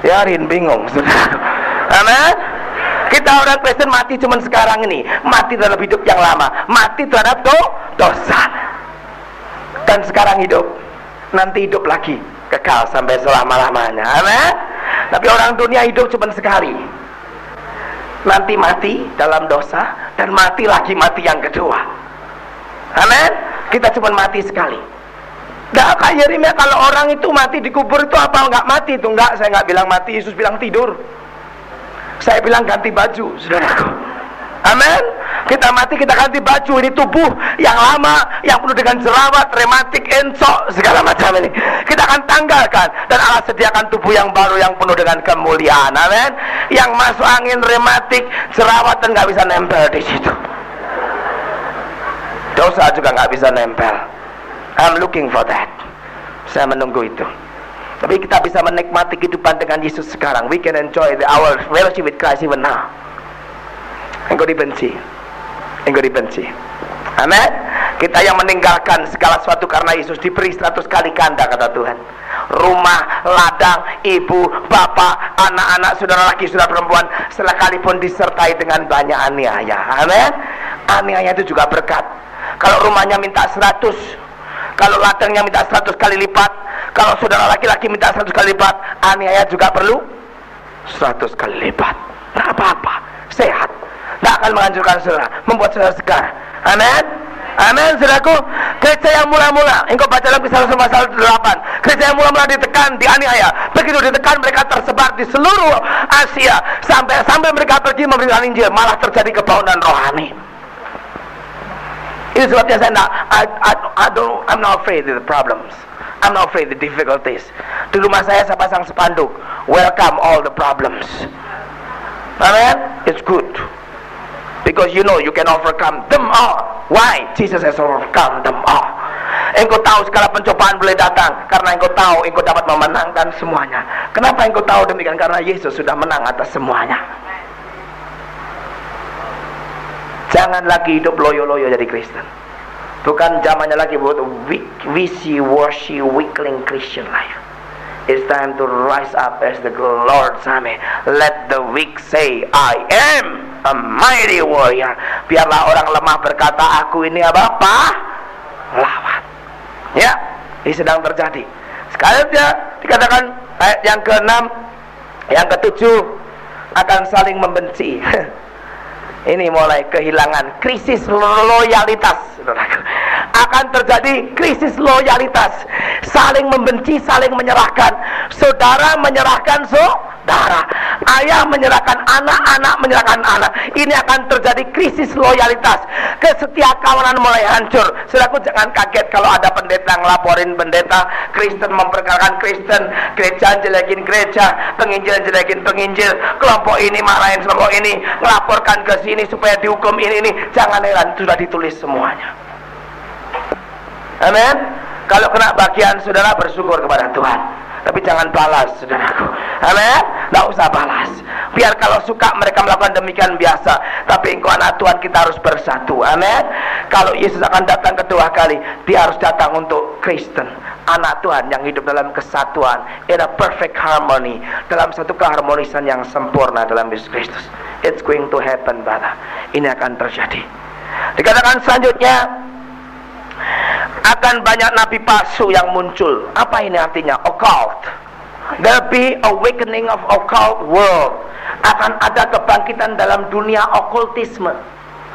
Yarin bingung, saudara. Amen. Kita orang Kristen mati cuma sekarang ini, mati terhadap hidup yang lama, mati terhadap dosa. Dan sekarang hidup, nanti hidup lagi, kekal sampai selama-lamanya. Amin. Tapi orang dunia hidup cuma sekali, nanti mati dalam dosa, dan mati lagi, mati yang kedua. Amin. Kita cuma mati sekali. Nggak kayak Yeremia, kalau orang itu mati dikubur itu apa nggak mati? Itu nggak, saya nggak bilang mati, Yesus bilang tidur. Saya bilang ganti baju, saudaraku. Amin. Kita mati, kita ganti baju. Ini tubuh yang lama, yang penuh dengan jerawat, rematik, ensok, segala macam ini kita akan tanggalkan, dan Allah sediakan tubuh yang baru yang penuh dengan kemuliaan. Amin. Yang masuk angin, rematik, jerawat, dan nggak bisa nempel di situ. Dosa juga nggak bisa nempel. I'm looking for that. Saya menunggu itu. Tapi kita bisa menikmati kehidupan dengan Yesus sekarang. We can enjoy our fellowship with Christ even now. Engkau dibenci. Engkau dibenci. Amin. Kita yang meninggalkan segala sesuatu karena Yesus diberi 100 kali ganda, kata Tuhan. Rumah, ladang, ibu, bapak, anak-anak, saudara laki, saudara perempuan, sekalipun disertai dengan banyak aniaya. Amin. Aniaya itu juga berkat. Kalau rumahnya minta 100, kalau ladangnya minta 100 kali lipat, kalau saudara laki-laki minta 100 kali lipat, aniaya juga perlu 100 kali lipat. Tidak apa-apa, sehat, tidak akan menghancurkan saudara, membuat saudara segar. Amin. Amin, saudaraku. Gereja yang mula-mula, engkau baca dalam Kisah Rasul pasal 8, gereja yang mula-mula ditekan, dianiaya. Begitu ditekan, mereka tersebar di seluruh Asia, sampai mereka pergi memberitakan Injil, malah terjadi kebangunan rohani. Itu sebabnya saya I'm not afraid of the problems. I'm not afraid of the difficulties. Di rumah saya pasang spanduk, welcome all the problems. Amen. It's good because you know you can overcome them all. Why? Jesus has overcome them all. Engkau tahu segala pencobaan boleh datang karena engkau tahu engkau dapat memenangkan semuanya. Kenapa engkau tahu demikian? Karena Yesus sudah menang atas semuanya. Jangan lagi hidup loyo-loyo jadi Kristen. Bukan zamannya lagi buat wishy-washy weakling Christian life. It's time to rise up as the Lord's army. Let the weak say, I am a mighty warrior. Biarlah orang lemah berkata, aku ini apa? Pahlawan. Ya, ini sedang terjadi. Sekali dia dikatakan ayat yang ke-6, yang ke-7 akan saling membenci. Ini mulai kehilangan krisis loyalitas, saudaraku. Akan terjadi krisis loyalitas, saling membenci, saling menyerahkan. Saudara menyerahkan saudara, ayah menyerahkan anak, anak menyerahkan anak. Ini akan terjadi krisis loyalitas. Kesetiakawanan mulai hancur. Saudaraku, jangan kaget kalau ada pendeta ngelaporin pendeta, Kristen memperkarakan Kristen, gereja jelekin gereja, penginjil jelekin penginjil, kelompok ini marahin kelompok ini, ngelaporkan ke sini supaya dihukum ini. Jangan heran, sudah ditulis semuanya. Amin. Kalau kena bagian saudara, bersyukur kepada Tuhan, tapi jangan balas, saudaraku. Amin. Tidak usah balas. Biar kalau suka mereka melakukan demikian biasa, tapi engkau anak Tuhan, kita harus bersatu. Amin. Kalau Yesus akan datang kedua kali, dia harus datang untuk Kristen, anak Tuhan yang hidup dalam kesatuan, in a perfect harmony, dalam satu keharmonisan yang sempurna dalam Yesus Kristus. It's going to happen, brother. Ini akan terjadi. Dikatakan selanjutnya, akan banyak nabi palsu yang muncul. Apa ini artinya? Occult. There be awakening of occult world. Akan ada kebangkitan dalam dunia okultisme.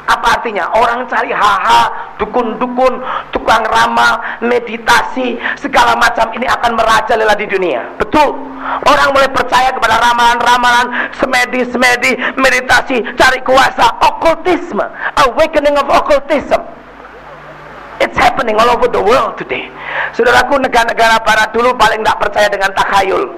Apa artinya? Orang cari haha, dukun-dukun, tukang ramal, meditasi, segala macam ini akan merajalela di dunia. Betul. Orang mulai percaya kepada ramalan-ramalan, semedi-semedi, meditasi, cari kuasa, okultisme. Awakening of occultism. It's happening all over the world today. Saudaraku, negara-negara barat dulu paling tidak percaya dengan takhayul.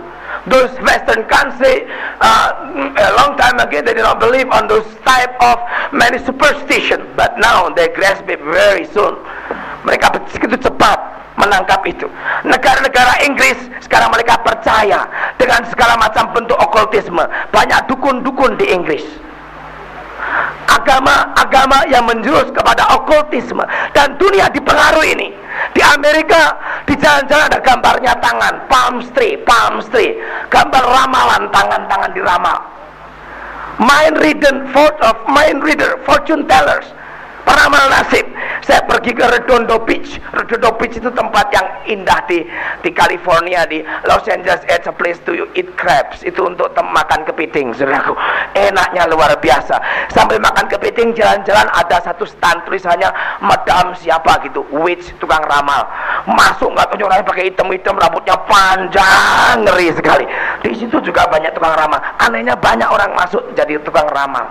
Those Western country a long time ago, they did not believe on those type of many superstition, but now they grasp it very soon. Mereka begitu cepat menangkap itu. Negara-negara Inggris sekarang mereka percaya dengan segala macam bentuk okultisme. Banyak dukun-dukun di Inggris. Agama yang menjurus kepada okultisme, dan dunia dipengaruhi ini. Di Amerika, di jalan-jalan ada gambarnya tangan, palm tree, gambar ramalan, tangan-tangan diramal. Mind reader, fortune tellers, peramal nasib. Saya pergi ke Redondo Beach. Redondo Beach itu tempat yang indah di California, di Los Angeles. It's a place to eat crabs. Itu untuk makan kepiting, saudaraku. Enaknya luar biasa. Sambil makan kepiting, jalan-jalan ada satu stand tulisannya Madam siapa gitu, witch, tukang ramal. Masuk nggak tahu orangnya pakai hitam-hitam, rambutnya panjang, ngeri sekali. Di situ juga banyak tukang ramal. Anehnya banyak orang masuk jadi tukang ramal,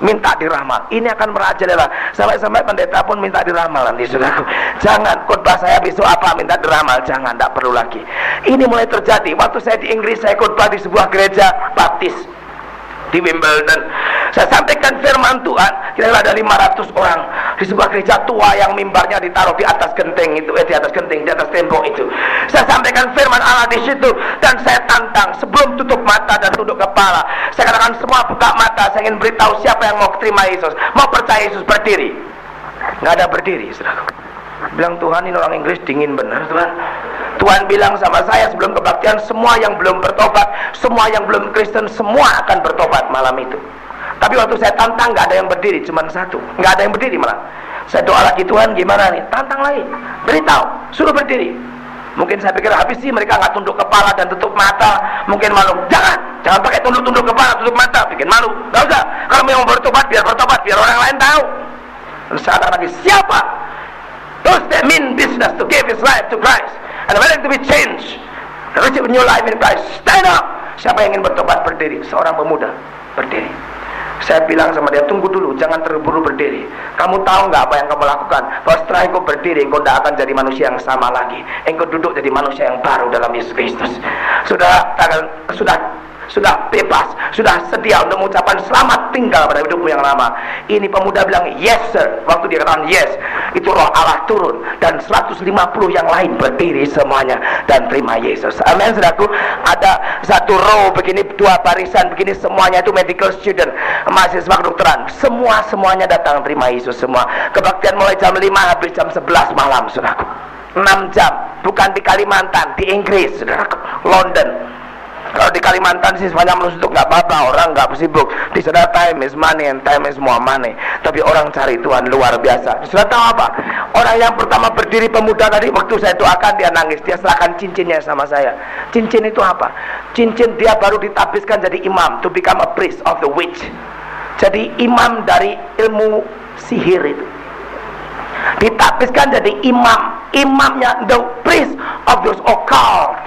minta diramal. Ini akan merajalela. Sampai-sampai pendeta pun minta diramal nanti, saudaraku. Jangan khotbah saya besok apa minta diramal, jangan, tidak perlu lagi. Ini mulai terjadi. Waktu saya di Inggris, saya khotbah di sebuah gereja Baptis di Wimbledon. Saya sampaikan firman Tuhan, kira-kira ada 500 orang di sebuah gereja tua yang mimbarnya ditaruh di atas genteng itu, di atas tembok itu. Saya sampaikan firman Allah di situ, dan saya tantang sebelum tutup mata dan tunduk kepala. Saya katakan semua buka mata, saya ingin beritahu siapa yang mau terima Yesus, mau percaya Yesus, berdiri. Nggak ada berdiri, saudara. Bilang, Tuhan, ini orang Inggris dingin benar, Tuhan. Tuhan bilang sama saya sebelum kebaktian, semua yang belum bertobat, semua yang belum Kristen, semua akan bertobat malam itu. Tapi waktu saya tantang, nggak ada yang berdiri, cuma satu, nggak ada yang berdiri malah. Saya doa lagi, Tuhan gimana nih? Tantang lagi, beritahu, suruh berdiri. Mungkin saya pikir habis sih mereka nggak tunduk kepala dan tutup mata, mungkin malu. Jangan pakai tunduk kepala, tutup mata, bikin malu. Nggak usah. Kalau mau bertobat, biar orang lain tahu. Dan saya katakan lagi, siapa? Those that mean business to give his life to Christ and willing to be changed, receive new life in Christ, stand up. Siapa yang ingin bertobat, berdiri. Seorang pemuda berdiri. Saya bilang sama dia, tunggu dulu, jangan terburu berdiri. Kamu tahu nggak apa yang kamu lakukan? Bahwa setelah engkau berdiri, engkau tidak akan jadi manusia yang sama lagi. Engkau duduk jadi manusia yang baru dalam Yesus Kristus. Sudah bebas, sudah sedia untuk mengucapkan selamat tinggal pada hidupmu yang lama. Ini pemuda bilang yes sir. Waktu dia katakan yes, itu roh Allah turun dan 150 yang lain berdiri semuanya dan terima Yesus. Amin saudaraku. Ada satu row begini, dua barisan begini, semuanya itu medical student, mahasiswa kedokteran, semuanya datang terima Yesus semua. Kebaktian mulai jam 5 habis jam 11 malam saudaraku. 6 jam, bukan di Kalimantan, di Inggris saudaraku, London. Kalau di Kalimantan sih semuanya menusuk, nggak apa-apa, orang nggak sibuk. Di sana time is money and time is more money. Tapi orang cari Tuhan luar biasa. Sudah tahu apa? Orang yang pertama berdiri, pemuda tadi, waktu saya doakan dia nangis. Dia serahkan cincinnya sama saya. Cincin itu apa? Cincin dia baru ditabiskan jadi imam, to become a priest of the witch. Jadi imam dari ilmu sihir itu. Ditabiskan jadi imam, imamnya the priest of those occult,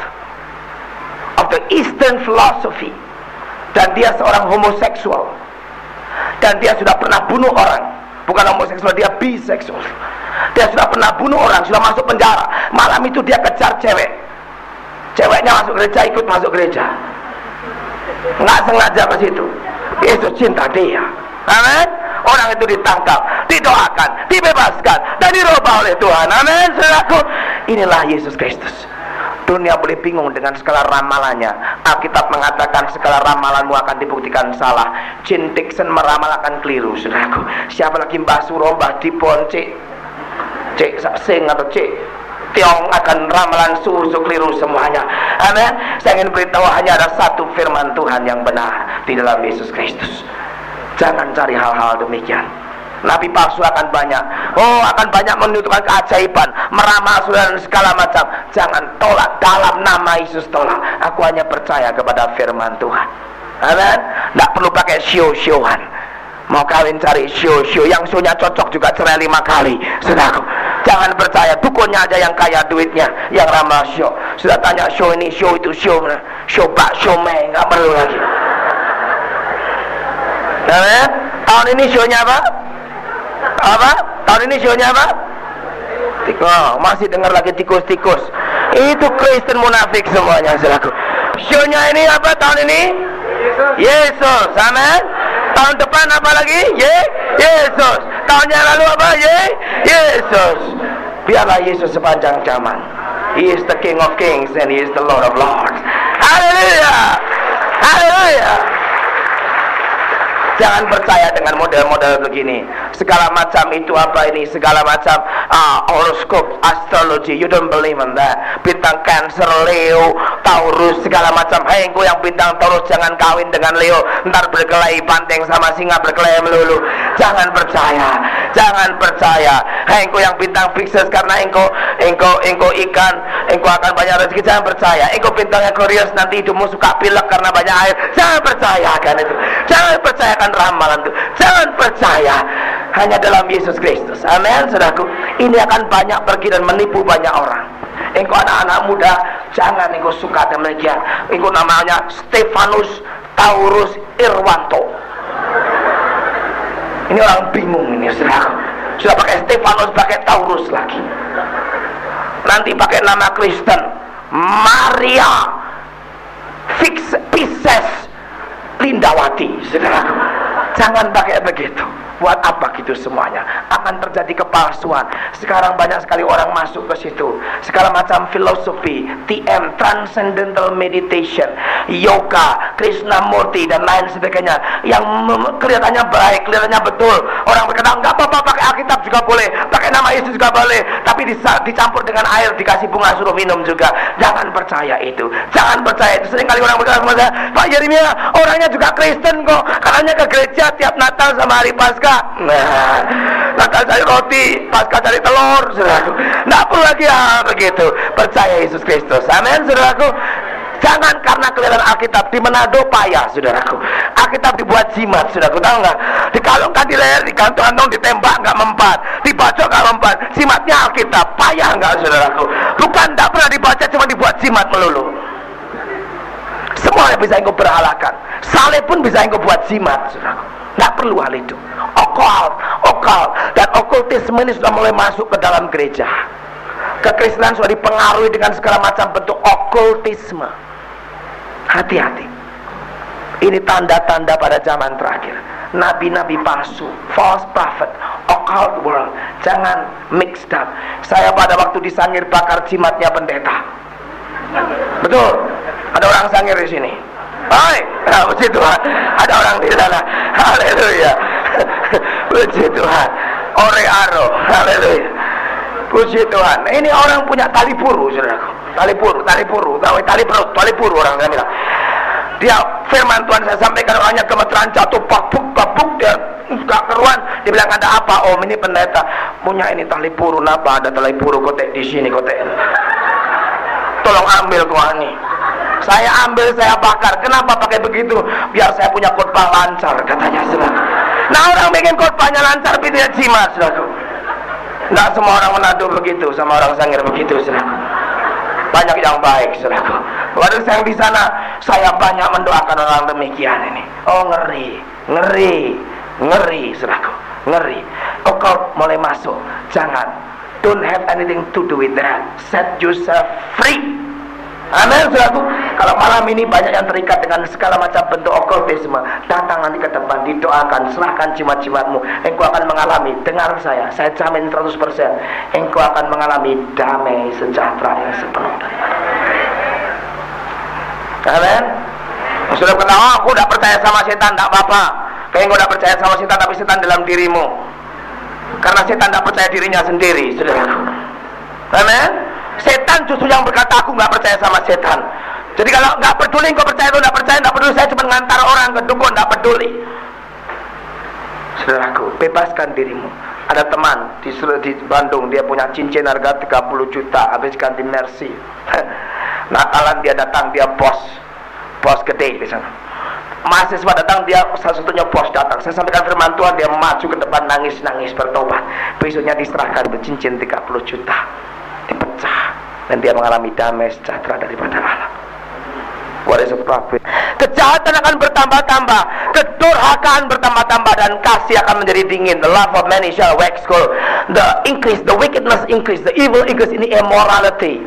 of the Eastern philosophy. Dan dia seorang homoseksual, dan dia sudah pernah bunuh orang. Bukan homoseksual, dia biseksual. Dia sudah pernah bunuh orang, sudah masuk penjara. Malam itu dia kejar cewek, ceweknya masuk gereja, ikut masuk gereja, nggak sengaja ke situ. Yesus cinta dia. Amin. Orang itu ditangkap, didoakan, dibebaskan, dan dirubah oleh Tuhan. Amin saudaraku. Inilah Yesus Kristus. Dunia boleh bingung dengan segala ramalannya. Alkitab mengatakan segala ramalanmu akan dibuktikan salah. Jin Dixon meramal akan keliru, saudaraku. Siapa lagi Mbah Suro, Mbah Dipon, Cik Sing atau Cik Tiong akan ramalan susu keliru semuanya. Amin. Saya ingin beritahu hanya ada satu firman Tuhan yang benar di dalam Yesus Kristus. Jangan cari hal-hal demikian. Nabi palsu akan banyak. Oh, akan banyak menunjukkan keajaiban, meramal dan segala macam. Jangan tolak, dalam nama Yesus tolak. Aku hanya percaya kepada firman Tuhan. Amin. Tidak perlu pakai show-showan. Mau kawin cari show-show, yang show-nya cocok juga cerai 5 kali. Saudaraku, jangan percaya, dukunnya aja yang kaya duitnya, yang ramal show. Sudah tanya show ini, show itu, show bak, show meh, nggak perlu lagi. Amin. Tahun ini show-nya apa? Tahun ini show-nya apa? Oh, masih dengar lagi tikus-tikus. Itu Kristen munafik semuanya, saudaraku. Show-nya ini apa tahun ini? Yesus. Amin. Tahun depan apa lagi? Yesus. Tahun yang lalu apa? Yesus. Biarlah Yesus sepanjang zaman. He is the King of Kings and He is the Lord of Lords. Haleluya. Haleluya. Jangan percaya dengan model-model begini. Segala macam itu apa ini? Segala macam horoskop, astrologi. You don't believe in that. Bintang Cancer, Leo, Taurus, segala macam. Hei, engkau yang bintang Taurus jangan kawin dengan Leo. Ntar berkelahi banteng sama singa, berkelahi melulu. Jangan percaya. Jangan percaya. Hei, engkau yang bintang Pisces, karena engkau ikan, engkau akan banyak rezeki. Jangan percaya. Engkau bintang Aquarius, nanti hidupmu suka pilek karena banyak air. Jangan percayakan itu. Jangan percayakan ramalan itu. Jangan percaya. Hanya dalam Yesus Kristus. Amin, saudaraku. Ini akan banyak pergi dan menipu banyak orang. Engkau anak-anak muda, jangan engkau suka demikian. Engkau namanya Stefanus Taurus Irwanto. Ini orang bingung ini, saudaraku. Sudah pakai Stefanus, pakai Taurus lagi. Nanti pakai nama Kristen, Maria Pisces Lindawati, saudaraku. Jangan pakai begitu. Buat apa gitu semuanya? Akan terjadi kepalsuan. Sekarang banyak sekali orang masuk ke situ. Segala macam filosofi, TM, Transcendental Meditation, Yoga, Krishnamurti dan lain sebagainya, yang kelihatannya baik, kelihatannya betul. Orang berkata, enggak apa-apa, pakai Alkitab juga boleh, pakai nama Yesus juga boleh, tapi dicampur dengan air, dikasih bunga, suruh minum juga. Jangan percaya itu. Jangan percaya itu. Sering kali orang berkata sama saya, Pak Yeremia, orangnya juga Kristen kok, katanya ke gereja tiap Natal sama hari Paskah. Nah, Natal cari roti, Paskah cari telur, saudaraku. Nggak perlu lagi begitu. Percaya Yesus Kristus. Amin, saudaraku. Jangan karena kelihatan Alkitab. Di Manado payah, saudaraku. Alkitab dibuat jimat, saudaraku. Tahu nggak? Dikalungkan di leher, digantung-gantung, ditembak nggak mempan, dibaca nggak mempan. Jimatnya Alkitab. Payah nggak, saudaraku? Bukan nggak pernah dibaca, cuma dibuat jimat melulu. Semuanya bisa engkau berhalakan. Saleh pun bisa engkau buat jimat, saudaraku. Nggak perlu hal itu. Okult dan okultisme ini sudah mulai masuk ke dalam gereja. Kekristenan sudah dipengaruhi dengan segala macam bentuk okultisme. Hati-hati. Ini tanda-tanda pada zaman terakhir. nabi-nabi palsu, false prophet, occult world. Jangan mixed up. Saya pada waktu di Sangir bakar jimatnya pendeta. Betul. Ada orang Sangir di sini. Hai, puji Tuhan. Ada orang di sana. Haleluya. Puji Tuhan. Orearo. Haleluya. Puji Tuhan. Ini orang punya tali puru, saudaraku. Tali puru. Tahu tali puru orang saya bilang. Dia firman Tuhan saya sampaikan, orangnya gemeteran, jatuh babuk dia gak keruan. Dia bilang, ada apa om? Ini pendeta punya ini tali puru. Napa ada tali puru kotek di sini kotek? Tolong ambil kau ini. Saya ambil, saya bakar. Kenapa pakai begitu? Biar saya punya khotbah lancar, katanya saudara. Nah, orang bikin khotbahnya lancar tapi dia jimat, saudara. Nggak semua orang Manado begitu, sama orang Sangir begitu, saudara. Banyak yang baik, saudara. Waktu saya di sana, saya banyak mendoakan orang demikian ini. Oh, ngeri, saudara. Ngeri. Kok mulai masuk? Jangan. Don't have anything to do with that. Set yourself free. Amin, saudaraku. Kalau malam ini banyak yang terikat dengan segala macam bentuk okultisme, datang nanti ke depan, didoakan, serahkan jimat-jimatmu. Engkau akan mengalami, dengar saya jamin 100%, engkau akan mengalami damai sejahtera yang sepenuh daripada. Amin. Sudah ketawa, aku udah percaya sama setan, tak apa-apa. Kayak engkau udah percaya sama setan, tapi setan dalam dirimu. Karena setan tak percaya dirinya sendiri, saudaraku. Amin. Setan justru yang berkata, aku nggak percaya sama setan. Jadi kalau nggak peduli engkau percaya atau nggak percaya, nggak peduli, saya cuma ngantar orang ke dukun, nggak peduli. Saudaraku, bebaskan dirimu. Ada teman di Bandung, dia punya cincin harga 30 juta, habis ganti Mercy. Natalan dia datang, dia bos gede di sana. Mahasiswa datang, dia satu-satunya bos datang. Saya sampaikan firman Tuhan, dia maju ke depan, nangis bertobat. Besoknya diserahkan cincin 30 juta, dipecah, dan dia mengalami damai sejahtera daripada Allah. What is a prophet? Kejahatan akan bertambah-tambah, kedurhakaan bertambah-tambah, dan kasih akan menjadi dingin. The love of many shall wax cold. The wickedness increase, the evil increase. Ini immorality.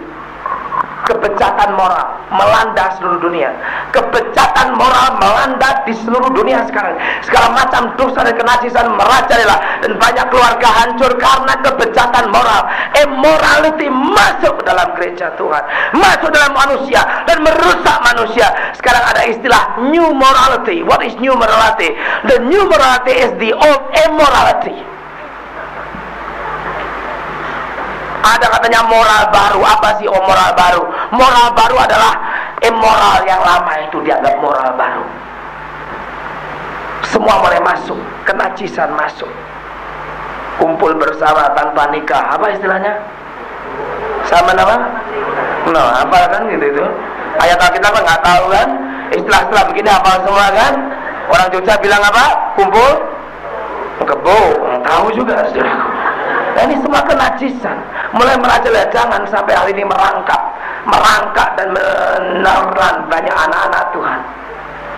Kebejatan moral melanda seluruh dunia. Kebejatan moral melanda di seluruh dunia sekarang. Segala macam dosa dan kenajisan merajalela, dan banyak keluarga hancur karena kebejatan moral. Immorality masuk ke dalam gereja Tuhan, masuk dalam manusia dan merusak manusia. Sekarang ada istilah new morality. What is new morality? The new morality is the old immorality. Ada katanya moral baru. Apa sih moral baru? Moral baru adalah immoral yang lama itu dianggap moral baru. Semua mulai masuk, kenajisan masuk. Kumpul bersama tanpa nikah, apa istilahnya? Sama nama? No, apa kan gitu itu? Ayat Alkitab apa nggak tahu kan? Istilah-istilah begini apa semua kan? Orang Jogja bilang apa? Kumpul kebo, tahu juga saudaraku. Nah, ini semua kenajisan mulai merajalela. Jangan sampai hal ini merangkak dan menelan banyak anak-anak Tuhan.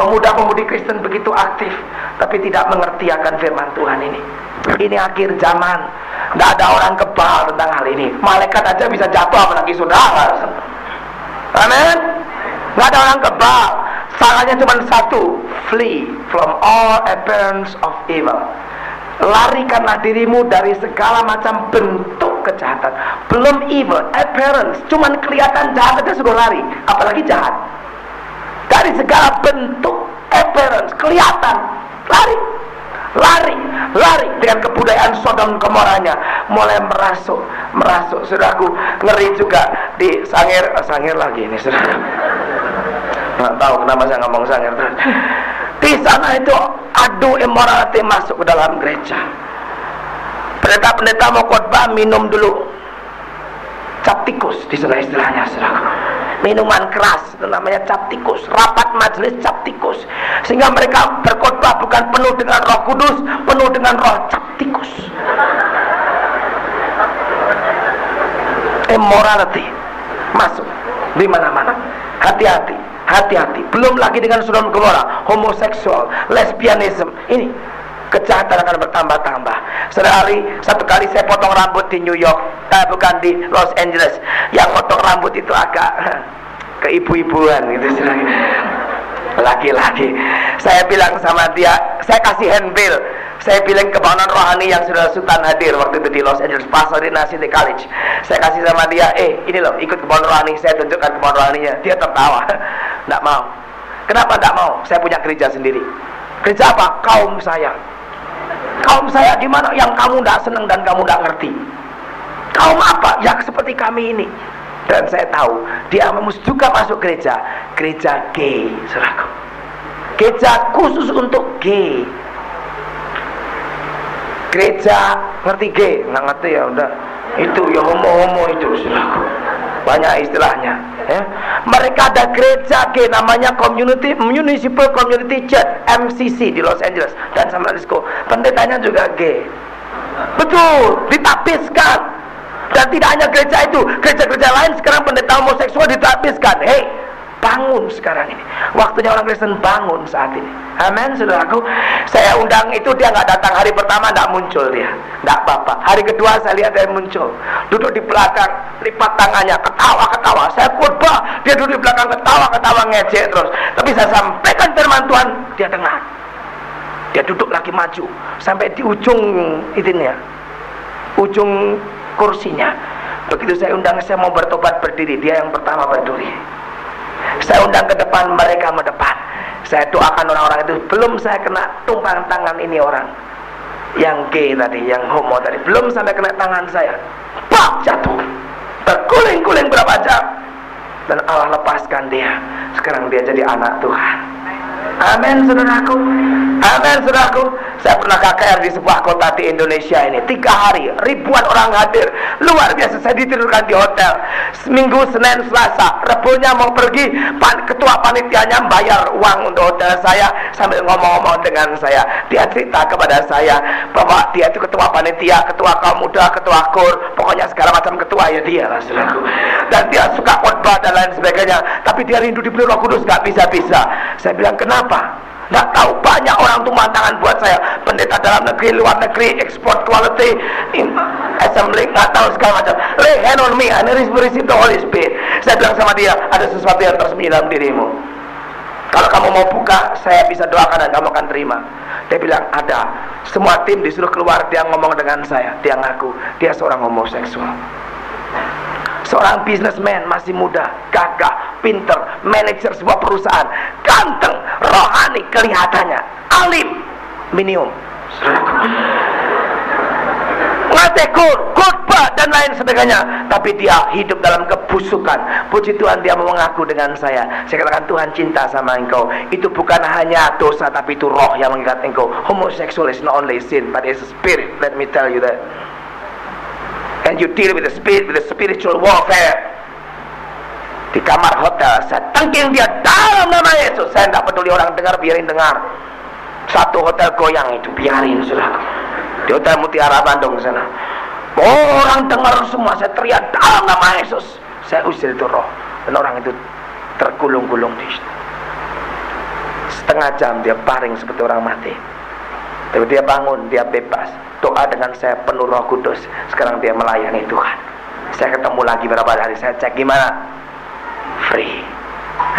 Pemuda-pemudi Kristen begitu aktif, tapi tidak mengerti akan firman Tuhan ini. Ini akhir zaman. Tidak ada orang kebal tentang hal ini. Malaikat aja bisa jatuh apalagi saudara. Amin. Tidak ada orang kebal. Salahnya cuma satu: flee from all appearance of evil. Larikanlah dirimu dari segala macam bentuk kejahatan. Belum evil, appearance, cuman kelihatan jahat aja sudah lari, apalagi jahat. Dari segala bentuk appearance, kelihatan, lari dengan kebudayaan Sodom Gomoranya, mulai merasuk. Saudaraku, ngeri juga di Sangir lagi ini, saudara. Nggak tahu kenapa saya ngomong Sangir terus. Di sana itu adu immorality masuk ke dalam gereja. Pendeta mau khotbah, minum dulu cap tikus di sana istilahnya, saudara. Minuman keras, itu namanya cap tikus. Rapat majelis cap tikus, sehingga mereka berkhotbah bukan penuh dengan Roh Kudus, penuh dengan roh cap tikus. Immorality masuk di mana-mana. Hati-hati. Belum lagi dengan Sodom Gomora, homoseksual, lesbianisme. Ini kejahatan akan bertambah-tambah. Satu kali saya potong rambut di New York, bukan di Los Angeles. Yang potong rambut itu agak keibu-ibuan gitu. Laki-laki. Saya bilang sama dia, saya kasih handbill. Saya bilang kebangunan rohani yang sudah Sultan hadir waktu itu di Los Angeles, Pasadena City College. Saya kasih sama dia, ini loh, ikut kebangunan rohani. Saya tunjukkan kebangunan rohaninya. Dia tertawa. Nggak mau. Kenapa nggak mau? Saya punya gereja sendiri. Gereja apa? Kaum saya. Kaum saya di mana yang kamu nggak senang dan kamu nggak ngerti. Kaum apa? Yang seperti kami ini. Dan saya tahu dia juga masuk gereja gay, saudaraku. Gereja khusus untuk gay. Gereja ngerti gay? Nggak ngerti ya udah. Itu ya homo itu, saudaraku. Banyak istilahnya. Ya. Mereka ada gereja gay namanya Municipal Community Church (MCC) di Los Angeles dan San Francisco. Pendetanya juga gay. Betul, ditapiskan. Dan tidak hanya gereja itu, gereja-gereja lain sekarang pendeta homoseksual ditapiskan. Hei, bangun sekarang ini. Waktunya orang Kristen bangun saat ini. Amin, saudaraku. Saya undang itu, dia nggak datang hari pertama, nggak muncul dia. Nggak apa-apa. Hari kedua saya lihat dia muncul. Duduk di belakang, lipat tangannya, ketawa-ketawa. Saya khotbah, dia duduk di belakang ketawa-ketawa, ngejek terus. Tapi saya sampaikan firman Tuhan, dia dengar. Dia duduk lagi maju sampai di ujung itunya, ujung kursinya. Begitu saya undang, saya mau bertobat berdiri, dia yang pertama berdiri. Saya undang ke depan, mereka mendepan. Saya doakan orang-orang itu. Belum saya kena tumpang tangan ini orang yang gay tadi, yang homo tadi, belum sampai kena tangan saya, pak, jatuh, terguling-guling berapa jam. Dan Allah lepaskan dia. Sekarang dia jadi anak Tuhan. Amin, saudaraku. Amin, saudaraku. Saya pernah KKR di sebuah kota di Indonesia ini 3 hari, ribuan orang hadir, luar biasa. Saya ditidurkan di hotel. Seminggu, Senin, Selasa, Rebunya mau pergi, ketua panitianya bayar uang untuk hotel saya sambil ngomong-ngomong dengan saya. Dia cerita kepada saya bahwa dia itu ketua panitia, ketua kaum muda, ketua kur, pokoknya segala macam ketua ya dia lah, saudaraku. Dan dia suka khotbah dan lain sebagainya. Tapi dia rindu diberi Roh Kudus, gak bisa-bisa. Saya bilang, kenapa? Nggak tahu, banyak orang tumpang tangan buat saya, pendeta dalam negeri, luar negeri, export quality, assembly, nggak tahu segala macam. Lay hand on me and receive the Holy Spirit. Saya bilang sama dia, ada sesuatu yang tersembunyi dalam dirimu. Kalau kamu mau buka, saya bisa doakan dan kamu akan terima. Dia bilang, ada. Semua tim disuruh keluar, dia ngomong dengan saya, dia ngaku dia seorang homoseksual. Seorang businessman, masih muda, gagah, pinter, manajer sebuah perusahaan, ganteng, rohani kelihatannya, alim, minimum, ngatekur, khotbah dan lain sebagainya. Tapi dia hidup dalam kebusukan. Puji Tuhan, dia mau mengaku dengan saya. Saya katakan, Tuhan cinta sama engkau. Itu bukan hanya dosa, tapi itu roh yang mengikat engkau. Homosexual is not only sin, but it's a spirit. Let me tell you that. And you deal with the spirit, with the spiritual warfare. Di kamar hotel, saya tengking dia dalam nama Yesus. Saya tidak peduli orang dengar, biarin dengar. Satu hotel goyang itu, biarin, saudara. Di hotel Mutiara Bandung sana, orang dengar semua. Saya teriak dalam nama Yesus. Saya usir itu roh, dan orang itu tergulung-gulung di situ. Setengah jam dia baring seperti orang mati. Tapi dia bangun, dia bebas. Doa dengan saya penuh Roh Kudus. Sekarang dia melayani Tuhan. Saya ketemu lagi beberapa hari, saya cek gimana, free.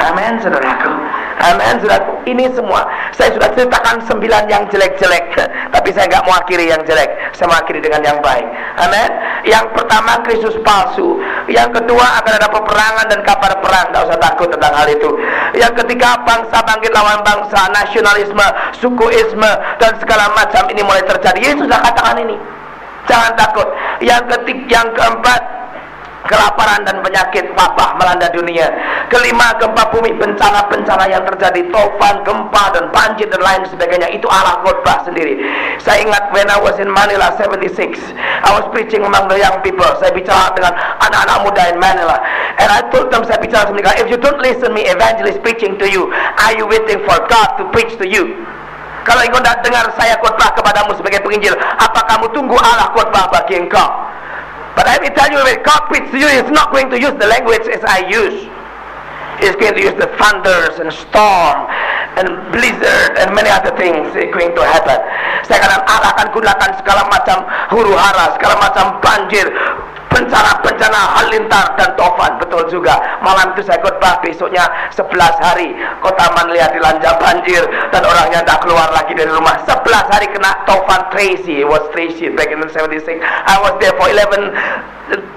Amin, saudaraku. Amin, saudaraku. Ini semua saya sudah ceritakan 9 yang jelek-jelek, tapi saya nggak mau akhiri yang jelek. Saya mau akhiri dengan yang baik. Amin. Yang pertama, Kristus palsu. Yang kedua, akan ada peperangan dan kabar perang. Nggak usah takut tentang hal itu. Yang ketiga, bangsa bangkit lawan bangsa, nasionalisme, sukuisme, dan segala macam ini mulai terjadi. Yesus sudah katakan ini. Jangan takut. Yang keempat, kelaparan dan penyakit wabah melanda dunia. Kelima, gempa bumi, bencana-bencana yang terjadi, tofan, gempa dan banjir dan lain sebagainya. Itu Allah khotbah sendiri. Saya ingat when I was in Manila 76, I was preaching among the young people. Saya bicara dengan anak-anak muda in Manila, and I told them, saya bicara sama mereka, if you don't listen me evangelist preaching to you, are you waiting for God to preach to you? Kalau engkau tidak dengar saya khotbah kepadamu sebagai penginjil, apa kamu tunggu Allah khotbah bagi engkau? But I will tell you, when God speaks to you, He's not going to use the language as I use. He's going to use the thunders and storm and blizzard and many other things is going to happen. Saya akan gunakan segala macam huru hara, segala macam banjir, bencana-bencana halilintar dan tofan. Betul juga, malam itu saya khotbah, besoknya 11 hari kota Manlia dilanda banjir dan orangnya tidak keluar lagi dari rumah. 11 hari kena tofan Tracy. It was Tracy back in 76. I was there for 11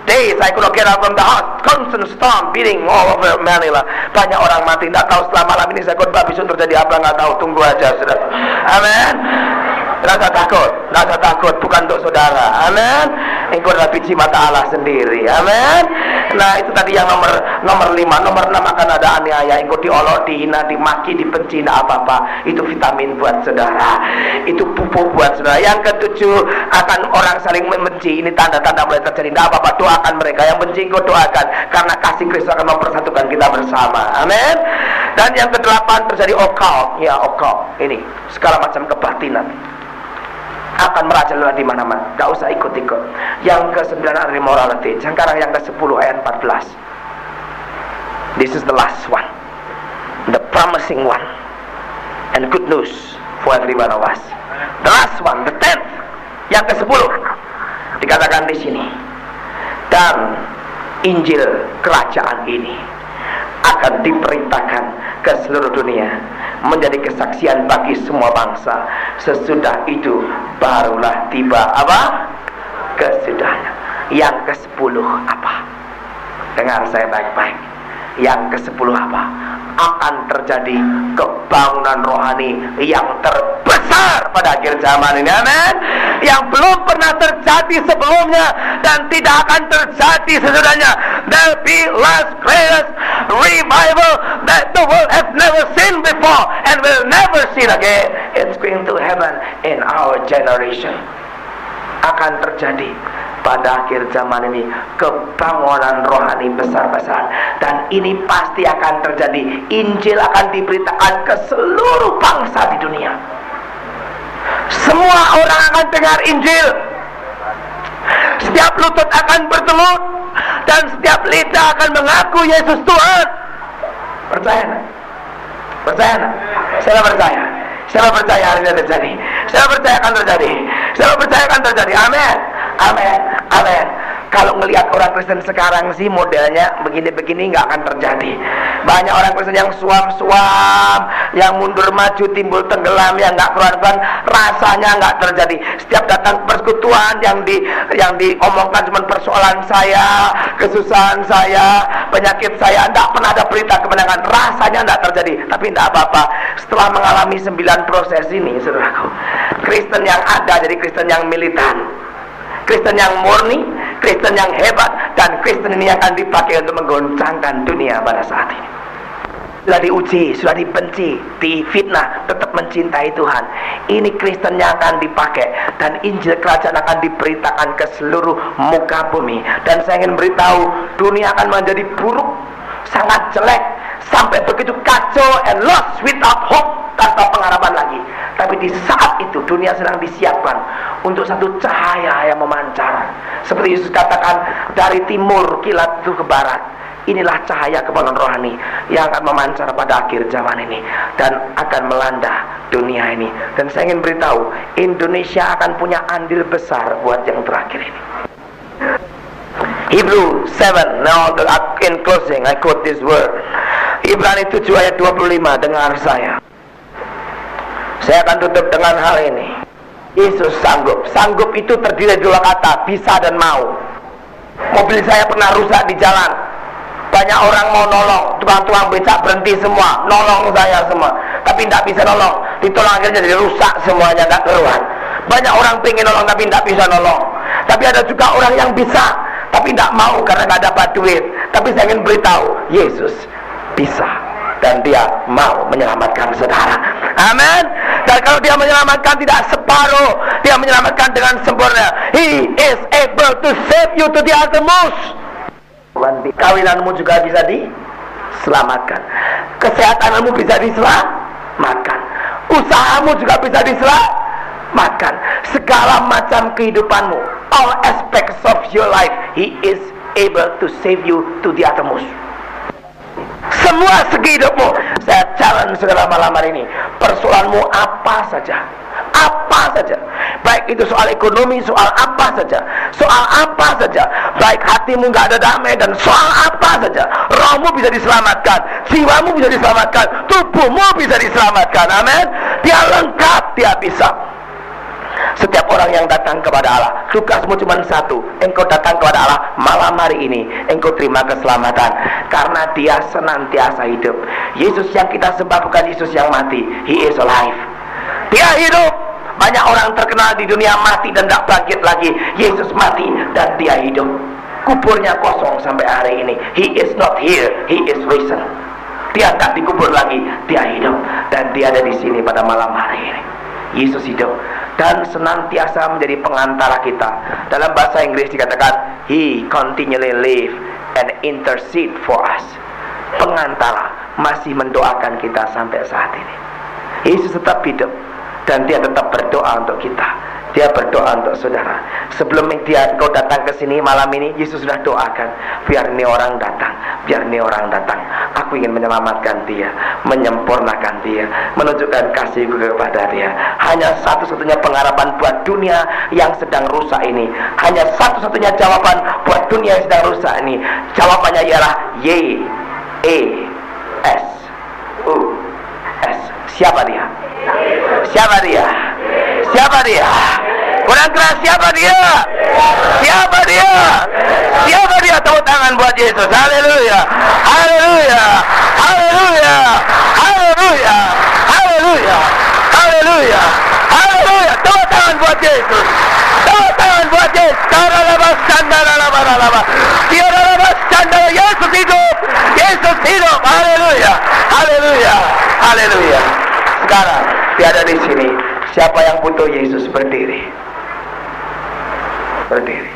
days. I could not get out from the house. Constant storm beating all over Manila. Banyak orang mati. Tidak tahu setelah malam ini saya khotbah besok terjadi apa, nggak tahu. Tunggu aja, saudara. Amin. Rasa takut bukan untuk saudara. Amin. Engkau adalah biji mata Allah sendiri. Amin. Nah, itu tadi yang nomor 5. Nomor 6 akan ada aniaya. Engkau diolok, dihina, dimaki, dibenci, apa-apa. Itu vitamin buat saudara. Itu pupuk buat saudara. Yang ke-7 akan orang saling membenci. Ini tanda-tanda mulai terjadi. Tidak apa-apa, doakan mereka. Yang benci engkau doakan, karena kasih Kristus akan mempersatukan kita bersama. Amin. Dan yang ke-8 terjadi occult. Ya, occult. Ini segala macam kebatinan akan merajalela di mana-mana. Tidak usah ikut-ikut. Yang ke-9 ada immorality. Sekarang yang ke-10 ayat 14. This is the last one, the promising one, and good news for every one of us. The last one, the 10th, yang ke-10 dikatakan di sini. Dan Injil kerajaan ini akan diperintahkan ke seluruh dunia menjadi kesaksian bagi semua bangsa. Sesudah itu barulah tiba apa? Kesudahnya. Yang ke-10 apa? Dengar saya baik-baik. Yang ke-10 apa? Akan terjadi kebangunan rohani yang terbesar pada akhir zaman ini. Amin. Yang belum pernah terjadi sebelumnya dan tidak akan terjadi sesudahnya. There be last greatest revival that the world has never seen before and will never see again. It's going to happen in our generation. Akan terjadi pada akhir zaman ini kebangunan rohani besar-besaran, dan ini pasti akan terjadi. Injil akan diberitakan ke seluruh bangsa di dunia. Semua orang akan dengar Injil. Setiap lutut akan bertelut dan setiap lidah akan mengaku Yesus Tuhan. Percaya nak? Percaya nak? Saya percaya. Saya percaya hari ini terjadi. Saya percaya akan terjadi. Saya percaya akan terjadi. Amin. Amin. Amin. Kalau ngelihat orang Kristen sekarang sih modelnya begini-begini, nggak akan terjadi. Banyak orang Kristen yang suam-suam, yang mundur maju timbul tenggelam, yang nggak keluar-keluar, rasanya nggak terjadi. Setiap datang persekutuan yang diomongkan cuma persoalan saya, kesusahan saya, penyakit saya, nggak pernah ada berita kemenangan. Rasanya nggak terjadi. Tapi nggak apa-apa. Setelah mengalami 9 proses ini, saudaraku, Kristen yang ada jadi Kristen yang militan, Kristen yang murni, Kristen yang hebat, dan Kristen ini akan dipakai untuk menggoncangkan dunia pada saat ini. Sudah diuji, sudah dibenci, difitnah, tetap mencintai Tuhan. Ini Kristen yang akan dipakai, dan Injil kerajaan akan diberitakan ke seluruh muka bumi. Dan saya ingin beritahu, dunia akan menjadi buruk, sangat jelek, sampai begitu kacau and lost without hope, tanpa pengharapan lagi. Tapi di saat itu dunia sedang disiapkan untuk satu cahaya yang memancar. Seperti Yesus katakan, dari timur kilat itu ke barat. Inilah cahaya kebangunan rohani yang akan memancar pada akhir zaman ini dan akan melanda dunia ini. Dan saya ingin beritahu, Indonesia akan punya andil besar buat yang terakhir ini. Hebrew 7. Now in closing I quote this word. Ibrani 7 ayat 25. Dengar saya. Saya akan tutup dengan hal ini. Yesus sanggup. Sanggup itu terdiri dari 2 kata, bisa dan mau. Mobil saya pernah rusak di jalan. Banyak orang mau nolong, tukang-tukang becak berhenti semua, nolong saya semua. Tapi tidak bisa nolong. Ditolong akhirnya jadi rusak semuanya, tidak keruan. Banyak orang pengen nolong tapi tidak bisa nolong. Tapi ada juga orang yang bisa tapi tidak mau karena tidak dapat duit. Tapi saya ingin beritahu, Yesus bisa dan dia mau menyelamatkan saudara. Amin. Dan kalau dia menyelamatkan tidak separuh, dia menyelamatkan dengan sempurna. He is able to save you to the uttermost. Kawinanmu juga bisa diselamatkan, kesehatanmu bisa diselamatkan, usahamu juga bisa diselamatkan, segala macam kehidupanmu, all aspects of your life, He is able to save you to the uttermost. Semua segi hidupmu. Saya challenge saudara malam hari ini, persoalanmu apa saja, baik itu soal ekonomi, soal apa saja, baik hatimu nggak ada damai dan soal apa saja, rohmu bisa diselamatkan, jiwamu bisa diselamatkan, tubuhmu bisa diselamatkan. Amin. Dia lengkap, dia bisa. Setiap orang yang datang kepada Allah, tugasmu cuma satu. Engkau datang kepada Allah malam hari ini, engkau terima keselamatan, karena dia senantiasa hidup. Yesus yang kita sembah bukan Yesus yang mati. He is alive. Dia hidup. Banyak orang terkenal di dunia mati dan tidak bangkit lagi. Yesus mati dan dia hidup. Kuburnya kosong sampai hari ini. He is not here, he is risen. Dia tak dikubur lagi, dia hidup. Dan dia ada di sini pada malam hari ini. Yesus hidup dan senantiasa menjadi pengantara kita. Dalam bahasa Inggris dikatakan He continually live and intercede for us. Pengantara, masih mendoakan kita sampai saat ini. Yesus tetap hidup dan dia tetap berdoa untuk kita. Dia berdoa untuk saudara. Sebelum engkau datang ke sini malam ini, Yesus sudah doakan, biar ini orang datang, biar ini orang datang. Aku ingin menyelamatkan dia, menyempurnakan dia, menunjukkan kasihku kepada dia. Hanya satu-satunya pengharapan buat dunia yang sedang rusak ini. Hanya satu-satunya jawaban buat dunia yang sedang rusak ini. Jawabannya ialah Y-E-S-U-S. Siapa dia? Siapa dia? Siapa dia? Kurang keras, siapa dia? Siapa dia? Siapa dia? Tepuk tangan buat Yesus. Haleluya. Haleluya. Haleluya. Haleluya. Haleluya. Haleluya. Haleluya. Tepuk tangan buat Yesus. Tepuk tangan buat Yesus. Yesus hidup. Yesus hidup. Haleluya. Haleluya. Haleluya. Sekarang dia ada di sini. Siapa yang butuh Yesus berdiri? Berdiri.